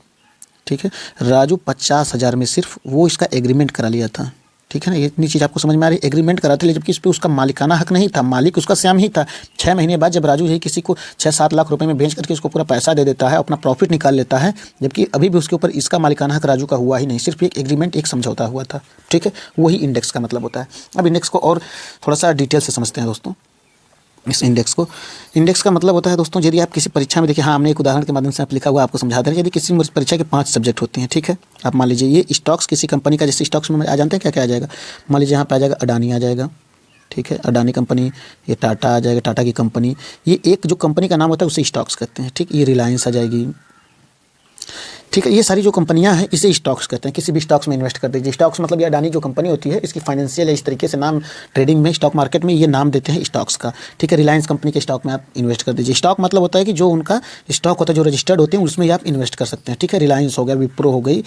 ठीक है, राजू 50,000 में सिर्फ वो इसका एग्रीमेंट करा लिया था, ठीक है ना। ये इतनी चीज़ आपको समझ में आ रही है, एग्रीमेंट करा था, जबकि इस पर उसका मालिकाना हक नहीं था, मालिक उसका श्याम ही था। 6 महीने बाद जब राजू यही किसी को 6-7 लाख रुपए में बेच करके उसको पूरा पैसा दे देता है, अपना प्रॉफिट निकाल लेता है, जबकि अभी भी उसके ऊपर इसका मालिकाना हक राजू का हुआ ही नहीं, सिर्फ एक एग्रीमेंट, एक समझौता हुआ था, ठीक है। वही इंडेक्स का मतलब होता है। अब इंडेक्स को और थोड़ा सा डिटेल से समझते हैं दोस्तों। इस इंडेक्स का मतलब होता है दोस्तों, यदि आप किसी परीक्षा में देखिए, हाँ हमने एक उदाहरण के माध्यम से आप लिखा हुआ आपको समझा दे रहे हैं। यदि किसी परीक्षा के 5 सब्जेक्ट होते हैं, ठीक है, आप मान लीजिए ये स्टॉक्स किसी कंपनी का, जैसे स्टॉक्स में आ जानते हैं क्या क्या आ जाएगा, मान लीजिए यहाँ पे आ जाएगा अडानी आ जाएगा, ठीक है, अडानी कंपनी, ये टाटा आ जाएगा, टाटा की कंपनी, ये एक जो कंपनी का नाम होता है उसे स्टॉक्स कहते हैं, ठीक, ये रिलायंस आ जाएगी, ठीक है, ये सारी जो कंपनियां हैं इसे स्टॉक्स कहते हैं। किसी भी स्टॉक्स में इन्वेस्ट कर दीजिए, स्टॉक्स मतलब ये अडानी जो कंपनी होती है इसकी फाइनेंशियल है, इस तरीके से नाम ट्रेडिंग में स्टॉक मार्केट में ये नाम देते हैं स्टॉक्स का, ठीक है। रिलायंस कंपनी के स्टॉक में आप इन्वेस्ट कर दीजिए। स्टॉक मतलब होता है कि जो उनका स्टॉक होता है, जो रजिस्टर्ड होते हैं उसमें आप इन्वेस्ट कर सकते हैं, ठीक है। रिलायंस हो गया, विप्रो हो गई,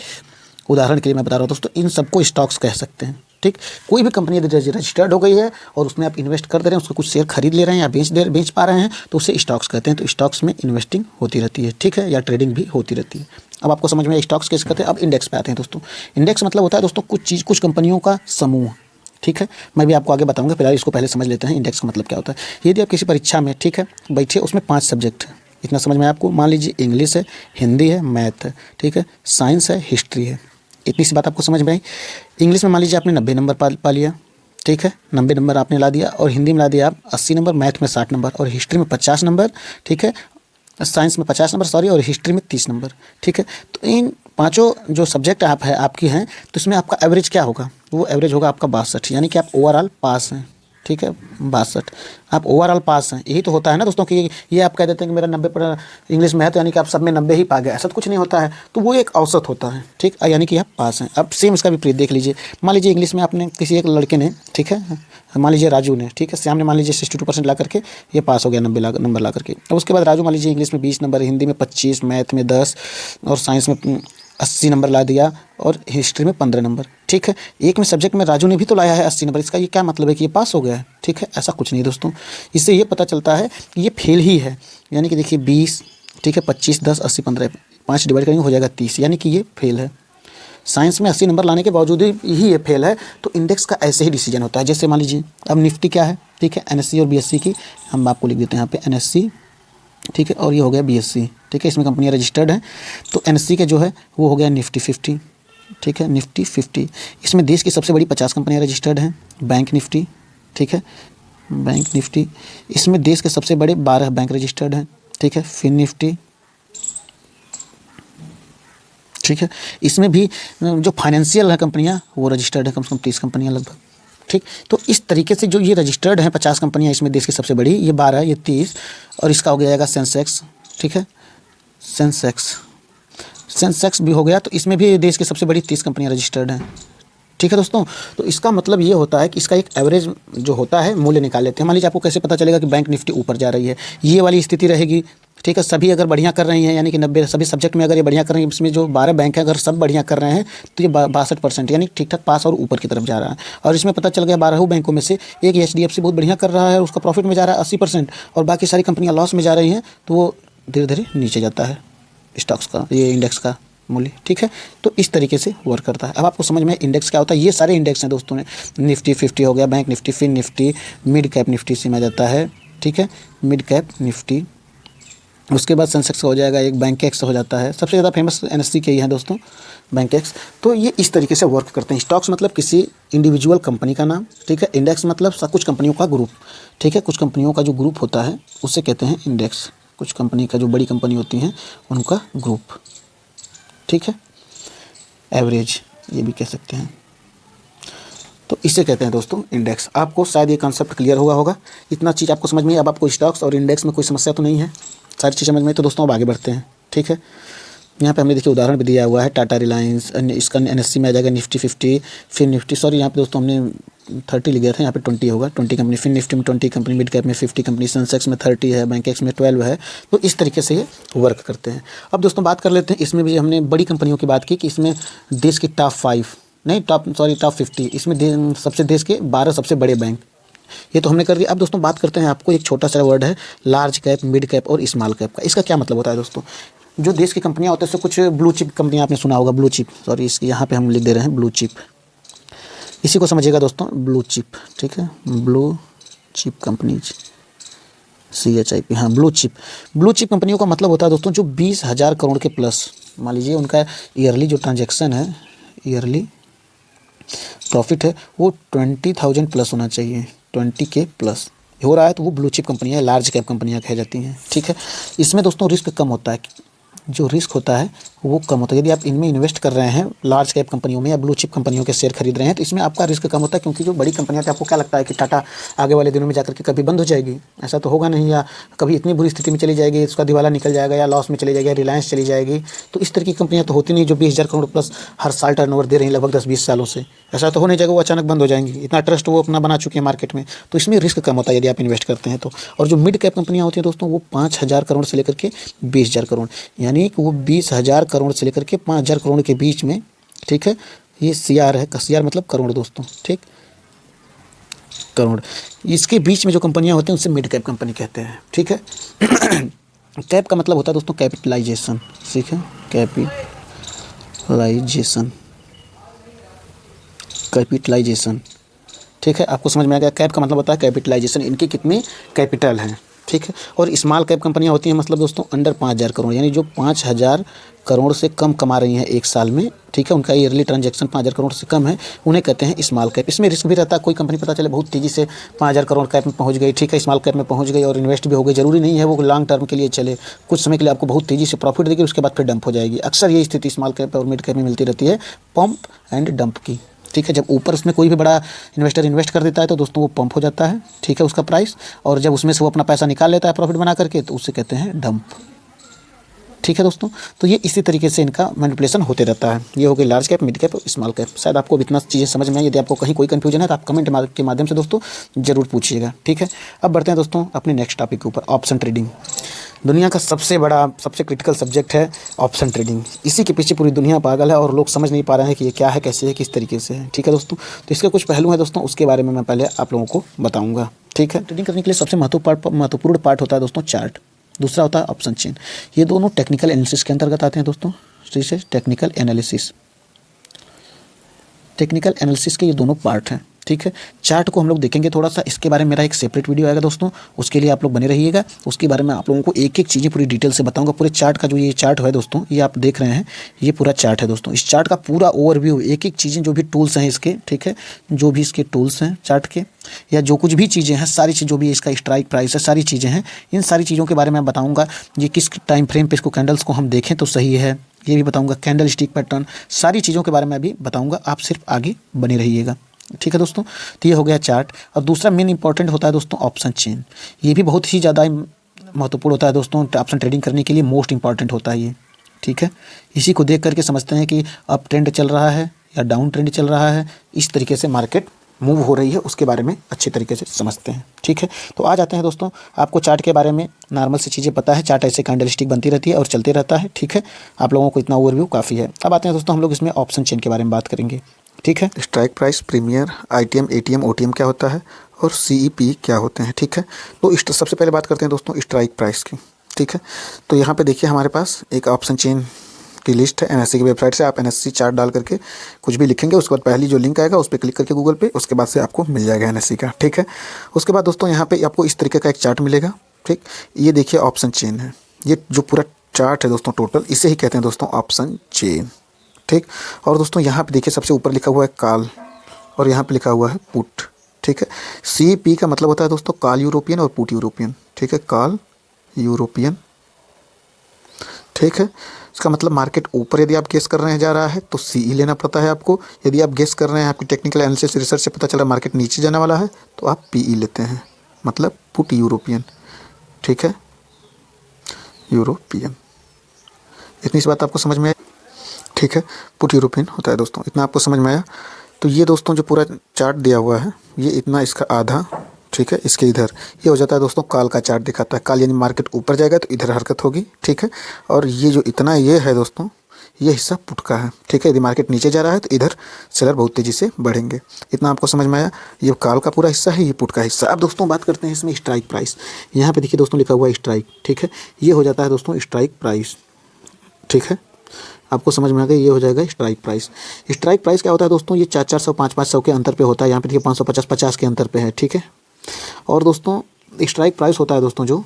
उदाहरण के लिए मैं बता रहा हूँ दोस्तों, इन सबको स्टॉक्स कह सकते हैं, ठीक। कोई भी कंपनी यदि रजिस्टर्ड हो गई है और उसमें आप इन्वेस्ट कर दे रहे हैं, उसको कुछ शेयर खरीद ले रहे हैं या बेच पा रहे हैं, तो उसे स्टॉक्स कहते हैं। तो स्टॉक्स में इन्वेस्टिंग होती रहती है, ठीक है, या ट्रेडिंग भी होती रहती है। अब आपको समझ में स्टॉक्स कैसे कहते हैं। अब इंडेक्स पे आते हैं दोस्तों। इंडेक्स मतलब होता है दोस्तों कुछ कंपनियों का समूह, ठीक है। मैं भी आपको आगे बताऊंगा, फिलहाल इसको पहले समझ लेते हैं इंडेक्स का मतलब क्या होता है। यदि आप किसी परीक्षा में, ठीक है, बैठे, उसमें 5 सब्जेक्ट है, इतना समझ में आपको, मान लीजिए इंग्लिश है, हिंदी है, मैथ है, ठीक है, साइंस है, हिस्ट्री है, इतनी सी बात आपको समझ में आई। इंग्लिश में मान लीजिए आपने 90 नंबर पा लिया, ठीक है, 90 नंबर आपने ला दिया, और हिंदी में ला दिया आप 80 नंबर, मैथ में 60 नंबर, और हिस्ट्री में 50 नंबर, ठीक है, साइंस में 50 नंबर सॉरी, और हिस्ट्री में 30 नंबर, ठीक है। तो इन पांचों जो सब्जेक्ट आपकी हैं, तो इसमें आपका एवरेज क्या होगा, वो एवरेज होगा आपका 62, यानी कि आप ओवरऑल पास हैं, ठीक है, 62 आप ओवरऑल पास हैं। यही तो होता है ना दोस्तों कि ये आप कह देते हैं कि मेरा 90 पर इंग्लिश में है, तो यानी कि आप सब में 90 ही पा गए, ऐसा तो कुछ नहीं होता है। तो वो एक औसत होता है, ठीक, यानी कि आप पास हैं। अब सेम इसका विपरीत देख लीजिए। मान लीजिए इंग्लिश में आपने किसी एक लड़के ने, ठीक है, मान लीजिए राजू ने, ठीक है, श्याम ने मान लीजिए 62% ला करके ये पास हो गया, 90 नंबर ला करके। अब उसके बाद राजू मान लीजिए इंग्लिश में 20 नंबर, हिंदी में 25, मैथ में 10 और साइंस में 80 नंबर ला दिया, और हिस्ट्री में 15 नंबर, ठीक है। एक में सब्जेक्ट में राजू ने भी तो लाया है 80 नंबर, इसका ये क्या मतलब है कि ये पास हो गया है, ठीक है। ऐसा कुछ नहीं दोस्तों, इससे ये पता चलता है कि ये फेल ही है। यानी कि देखिए 20, ठीक है, 25, 10, 80, 15, 5 डिवाइड करेंगे हो जाएगा 30, यानी कि ये फेल है। साइंस में 80 नंबर लाने के बावजूद ही ये फेल है। तो इंडेक्स का ऐसे ही डिसीजन होता है। जैसे मान लीजिए अब निफ्टी क्या है, ठीक है, एनएससी और बीएससी की हम आपको लिख देते हैं यहाँ पे एनएससी, ठीक है, और ये हो गया बीएससी, ठीक है, इसमें कंपनियाँ रजिस्टर्ड हैं। तो एनएससी के जो है वो हो गया निफ्टी 50, ठीक है, निफ्टी 50। इसमें देश की सबसे बड़ी 50 कंपनियाँ रजिस्टर्ड हैं। बैंक निफ्टी, ठीक है, बैंक निफ्टी, इसमें देश के सबसे बड़े 12 बैंक रजिस्टर्ड हैं, ठीक है, फिन निफ्टी, ठीक है, इसमें भी जो फाइनेंशियल है कंपनियां वो रजिस्टर्ड है, कम से कम 30 कंपनियां लगभग, ठीक। तो इस तरीके से जो ये रजिस्टर्ड हैं 50 कंपनियां, इसमें देश की सबसे बड़ी ये 12, ये 30, और इसका हो जाएगा सेंसेक्स, ठीक है, सेंसेक्स भी हो गया। तो इसमें भी देश की सबसे बड़ी 30 कंपनियां रजिस्टर्ड हैं, ठीक है दोस्तों। तो इसका मतलब ये होता है कि इसका एक एवरेज जो होता है मूल्य निकाल लेते हैं। मान लीजिए आपको कैसे पता चलेगा कि बैंक निफ्टी ऊपर जा रही है, ये वाली स्थिति रहेगी, ठीक है। सभी अगर बढ़िया कर रही हैं, यानी कि 90 सभी सब्जेक्ट में अगर ये बढ़िया कर रही हैं, इसमें जो 12 बैंक हैं अगर सब बढ़िया कर रहे हैं, तो ये 62% यानी ठीक ठाक पास और ऊपर की तरफ जा रहा है। और इसमें पता चल गया 12 बैंकों में से एक एचडीएफसी बहुत बढ़िया कर रहा है, उसका प्रॉफिट में जा रहा है 80%, और बाकी सारी कंपनियाँ लॉस में जा रही हैं, तो वो धीरे धीरे नीचे जाता है स्टॉक्स का, ये इंडेक्स का मूल्य, ठीक है। तो इस तरीके से वर्क करता है। अब आपको समझ में इंडेक्स क्या होता है। ये सारे इंडेक्स हैं दोस्तों ने, निफ्टी 50 हो गया, bank Nifty, fin Nifty, mid cap Nifty से में जाता है, ठीक है, मिड कैप निफ्टी। उसके बाद सेंसेक्स हो जाएगा, एक बैंक एक्स हो जाता है, सबसे ज़्यादा फेमस एनएससी के ही हैं दोस्तों, बैंक एक्स। तो ये इस तरीके से वर्क करते हैं। स्टॉक्स मतलब किसी इंडिविजुअल कंपनी का नाम, ठीक है। इंडेक्स मतलब कुछ कंपनियों का ग्रुप, ठीक है, कुछ कंपनियों का जो ग्रुप होता है उसे कहते हैं इंडेक्स। कुछ कंपनी का जो बड़ी कंपनी होती हैं उनका ग्रुप, ठीक है। एवरेज ये भी कह सकते हैं। तो इसे कहते हैं दोस्तों इंडेक्स। आपको शायद ये कॉन्सेप्ट क्लियर हुआ होगा, इतना चीज़ आपको समझ में। अब आपको स्टॉक्स और इंडेक्स में कोई समस्या तो नहीं है, सारी चीज़ समझ में। तो दोस्तों अब आगे बढ़ते हैं, ठीक है। यहाँ पे हमने देखिए उदाहरण भी दिया हुआ है, टाटा, रिलायंस, इसका एनएससी में आ जाएगा निफ्टी 50, फिर निफ्टी, सॉरी यहाँ पे दोस्तों हमने 30 लिख गया था, यहाँ पे 20 होगा, 20 कंपनी, फिर निफ्टी में 20 कंपनी, मिड कैप में 50 कंपनी, सेंसेक्स में 30 है, बैंक एक्स में 12 है। तो इस तरीके से ये वर्क करते हैं। अब दोस्तों बात कर लेते हैं, इसमें भी हमने बड़ी कंपनियों की बात की कि इसमें देश की टॉप 50, इसमें सबसे देश के 12 सबसे बड़े बैंक, ये तो हमने कर दिया। अब दोस्तों बात करते हैं, आपको एक छोटा सा वर्ड है लार्ज कैप, मिड कैप और स्मॉल कैप का। इसका क्या मतलब होता है दोस्तों। जो देश की कंपनियां होती है, उससे कुछ ब्लू चिप कंपनियां आपने सुना होगा, ब्लू चिप, सॉरी इसकी यहाँ पे हम लिख दे रहे हैं ब्लू चिप, इसी को समझिएगा दोस्तों, ब्लू चिप, ठीक है, ब्लू चिप कंपनीज, CHIP, हाँ ब्लू चिप कंपनियों का मतलब होता है दोस्तों जो 20,000 करोड़ के प्लस, मान लीजिए उनका ईयरली जो ट्रांजैक्शन है, ईयरली प्रॉफिट है वो 20,000 प्लस होना चाहिए, 20K प्लस, हो रहा है तो वो ब्लू चिप कंपनियाँ, लार्ज कैप कंपनियाँ कह जाती हैं, ठीक है। इसमें दोस्तों रिस्क कम होता है, जो रिस्क होता है वो कम होता है। यदि आप इनमें इन्वेस्ट कर रहे हैं, लार्ज कैप कंपनियों में या ब्लू चिप कंपनियों के शेयर खरीद रहे हैं, तो इसमें आपका रिस्क कम होता है, क्योंकि जो बड़ी कंपनियां तो आपको क्या लगता है कि टाटा आगे वाले दिनों में जाकर के कभी बंद हो जाएगी? ऐसा तो होगा नहीं, या कभी इतनी बुरी स्थिति में चली जाएगी, उसका दिवाला निकल जाएगा या लॉस में चली जाएगी, रिलायंस चली जाएगी। तो इस तरह की कंपनियां तो होती नहीं जो 20,000 करोड़ प्लस हर साल टर्नओवर दे रही हैं लगभग 10-20 सालों से। ऐसा तो हो नहीं जाएगा वो अचानक बंद हो जाएंगी, इतना ट्रस्ट वो अपना बना चुकी है मार्केट में। तो इसमें रिस्क कम होता है यदि आप इन्वेस्ट करते हैं तो। और जो मिड कैप कंपनियां होती हैं दोस्तों, वो 5,000 करोड़ से लेकर के 20,000 करोड़, यानी कि वो 20,000 करोड़ से लेकर के 5,000 करोड़ के बीच में, ठीक है। ये सीआर है, सीआर मतलब करोड़ दोस्तों, ठीक, करोड़। इसके बीच में जो कंपनियां होती हैं उसे मिड कैप कंपनी कहते हैं, ठीक है। कैप का मतलब होता है दोस्तों कैपिटलाइजेशन, ठीक है, कैपिटलाइजेशन, कैपिटलाइजेशन, ठीक है। आपको समझ में आ गया? कैप का मतलब होता है कैपिटलाइजेशन, इनकी कितनी कैपिटल है, ठीक है। और स्मॉल कैप कंपनियां होती हैं मतलब दोस्तों अंडर 5,000 करोड़, यानी जो 5,000 करोड़ से कम कमा रही हैं एक साल में, ठीक है, उनका ईयरली ट्रांजैक्शन 5,000 करोड़ से कम है, उन्हें कहते हैं स्मॉल कैप। इसमें रिस्क भी रहता है, कोई कंपनी पता चले बहुत तेज़ी से 5,000 करोड़ कैप में पहुंच गई, ठीक है, स्मॉल कैप में पहुंच गई और इन्वेस्ट भी हो गई, जरूरी नहीं है वो लॉन्ग टर्म के लिए चले, कुछ समय के लिए आपको बहुत तेज़ी से प्रॉफिट देगी, उसके बाद फिर डंप हो जाएगी। अक्सर ये स्थिति स्मॉल कैप और मिड कैप में मिलती रहती है, पंप एंड डंप की, ठीक है। जब ऊपर उसमें कोई भी बड़ा इन्वेस्टर इन्वेस्ट कर देता है तो दोस्तों वो पंप हो जाता है, ठीक है, उसका प्राइस, और जब उसमें से वो अपना पैसा निकाल लेता है प्रॉफिट बना करके, तो उसे कहते हैं डंप, ठीक है दोस्तों। तो ये इसी तरीके से इनका मैनिपुलेशन होते रहता है। ये हो गई लार्ज कैप, मिड कैप और स्मॉल कैप। शायद आपको इतना चीज़ें समझ में आई। यदि आपको कहीं कोई कन्फ्यूजन है तो आप कमेंट के माध्यम से दोस्तों जरूर पूछिएगा, ठीक है। अब बढ़ते हैं दोस्तों अपने नेक्स्ट टॉपिक के ऊपर, ऑप्शन ट्रेडिंग। दुनिया का सबसे बड़ा, सबसे क्रिटिकल सब्जेक्ट है ऑप्शन ट्रेडिंग। इसी के पीछे पूरी दुनिया पागल है और लोग समझ नहीं पा रहे हैं कि ये क्या है, कैसे है, किस तरीके से है, ठीक है दोस्तों। तो इसके कुछ पहलू हैं दोस्तों, उसके बारे में मैं पहले आप लोगों को बताऊंगा, ठीक है। ट्रेडिंग करने के लिए सबसे महत्वपूर्ण पार्ट होता है दोस्तों चार्ट, दूसरा होता है ऑप्शन चेन। ये दोनों टेक्निकल एनालिसिस के अंतर्गत आते हैं दोस्तों, ठीक है। टेक्निकल एनालिसिस के ये दोनों पार्ट हैं, ठीक है। चार्ट को हम लोग देखेंगे थोड़ा सा, इसके बारे में मेरा एक सेपरेट वीडियो आएगा दोस्तों, उसके लिए आप लोग बने रहिएगा। उसके बारे में आप लोगों को एक एक चीज़ें पूरी डिटेल से बताऊंगा। पूरे चार्ट का जो ये चार्ट है दोस्तों, ये आप देख रहे हैं, ये पूरा चार्ट है दोस्तों। इस चार्ट का पूरा ओवरव्यू, एक एक चीज़ें जो भी टूल्स हैं इसके, ठीक है, जो भी इसके टूल्स हैं चार्ट के, या जो कुछ भी चीज़ें हैं, सारी चीज़, जो भी इसका स्ट्राइक प्राइस है, सारी चीज़ें हैं, इन सारी चीज़ों के बारे में मैं बताऊँगा। ये किस टाइम फ्रेम पे इसको कैंडल्स को हम देखें तो सही है, ये भी बताऊँगा। कैंडल स्टिक पैटर्न, सारी चीज़ों के बारे में भी बताऊँगा। आप सिर्फ आगे बने रहिएगा, ठीक है दोस्तों। तो ये हो गया चार्ट। और दूसरा मेन इंपॉर्टेंट होता है दोस्तों ऑप्शन चेन। ये भी बहुत ही ज़्यादा महत्वपूर्ण होता है दोस्तों, ऑप्शन ट्रेडिंग करने के लिए मोस्ट इंपॉर्टेंट होता है ये, ठीक है। इसी को देख करके समझते हैं कि अप ट्रेंड चल रहा है या डाउन ट्रेंड चल रहा है, इस तरीके से मार्केट मूव हो रही है, उसके बारे में अच्छे तरीके से समझते हैं, ठीक है। तो आ जाते हैं दोस्तों, आपको चार्ट के बारे में नॉर्मल सी चीज़ें पता है, चार्ट ऐसे कैंडल स्टिक बनती रहती है और चलते रहता है, ठीक है। आप लोगों को इतना ओवरव्यू काफ़ी है। अब आते हैं दोस्तों हम लोग इसमें ऑप्शन चेन के बारे में बात करेंगे, ठीक है। Strike price, premier, ITM, ATM, OTM क्या होता है और सीईपी क्या होते हैं, ठीक है। तो सबसे पहले बात करते हैं दोस्तों स्ट्राइक प्राइस की, ठीक है। तो यहाँ पे देखिए हमारे पास एक ऑप्शन चेन की लिस्ट है एनएससी की वेबसाइट से। आप एनएससी चार्ट डाल करके कुछ भी लिखेंगे, उसके बाद पहली जो लिंक आएगा उस पर क्लिक करके गूगल पे, उसके बाद से आपको मिल जाएगा एनएससी का, ठीक है। उसके बाद दोस्तों यहाँ पे आपको इस तरीके का एक चार्ट मिलेगा, ठीक। ये देखिए ऑप्शन चेन है, ये जो पूरा चार्ट है दोस्तों टोटल, इसे ही कहते हैं दोस्तों ऑप्शन चेन, ठीक। और दोस्तों यहाँ पे देखिए सबसे ऊपर लिखा हुआ है कॉल और यहाँ पे लिखा हुआ है पुट, ठीक है। सीपी का मतलब होता है दोस्तों कॉल यूरोपियन और पुट यूरोपियन, ठीक है, कॉल यूरोपियन, ठीक है। इसका मतलब मार्केट ऊपर यदि आप गेस कर रहे हैं जा रहा है तो सीई लेना पड़ता है आपको। यदि आप गेस कर रहे हैं, आपकी टेक्निकल एनालिसिस रिसर्च से पता चला मार्केट नीचे जाने वाला है, तो आप पीई लेते हैं, मतलब पुट यूरोपियन, ठीक है, यूरोपियन। इतनी सी बात आपको समझ में आई, ठीक है। पुट यूरोपियन होता है दोस्तों, इतना आपको समझ में आया। तो ये दोस्तों जो पूरा चार्ट दिया हुआ है, ये इतना इसका आधा, ठीक है, इसके इधर ये हो जाता है दोस्तों कॉल का चार्ट दिखाता है। कॉल यानी मार्केट ऊपर जाएगा तो इधर हरकत होगी, ठीक है। और ये जो इतना ये है दोस्तों, ये हिस्सा पुट का है, ठीक है। यदि मार्केट नीचे जा रहा है तो इधर सेलर बहुत तेज़ी से बढ़ेंगे। इतना आपको समझ में आया। ये कॉल का पूरा हिस्सा है, ये पुट का हिस्सा। अब दोस्तों बात करते हैं इसमें स्ट्राइक प्राइस। यहाँ पे देखिए दोस्तों लिखा हुआ है स्ट्राइक, ठीक है। ये हो जाता है दोस्तों स्ट्राइक प्राइस, ठीक है। आपको समझ में आ गया, ये हो जाएगा स्ट्राइक प्राइस। स्ट्राइक प्राइस क्या होता है दोस्तों, ये 400, 500 के अंतर पे होता है। यहाँ पे देखिए 550, 50 के अंतर पे है, ठीक है। और दोस्तों स्ट्राइक प्राइस होता है दोस्तों, जो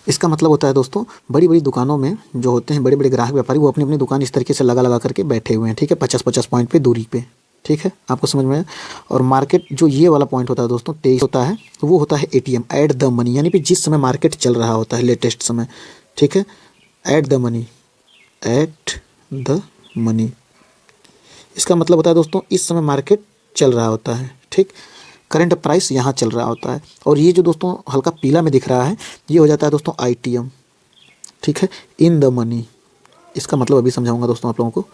इसका मतलब होता है दोस्तों बड़ी बड़ी दुकानों में जो होते हैं बड़े बड़े ग्राहक व्यापारी, वो अपनी अपनी दुकान इस तरीके से लगा लगा करके बैठे हुए हैं, ठीक है, 50-50 पॉइंट पे दूरी पे, ठीक है, आपको समझ में आया। और मार्केट जो ये वाला पॉइंट होता है दोस्तों 23 होता है, तो वो होता है एटीएम, ऐट द मनी, यानी कि जिस समय मार्केट चल रहा होता है लेटेस्ट समय, ठीक है, at the money, at the money, इसका मतलब होता है दोस्तों इस समय मार्केट चल रहा होता है, ठीक, करंट प्राइस यहाँ चल रहा होता है। और ये जो दोस्तों हल्का पीला में दिख रहा है, ये हो जाता है दोस्तों आईटीएम, ठीक है, इन द मनी, इसका मतलब अभी समझाऊंगा दोस्तों आप लोगों को।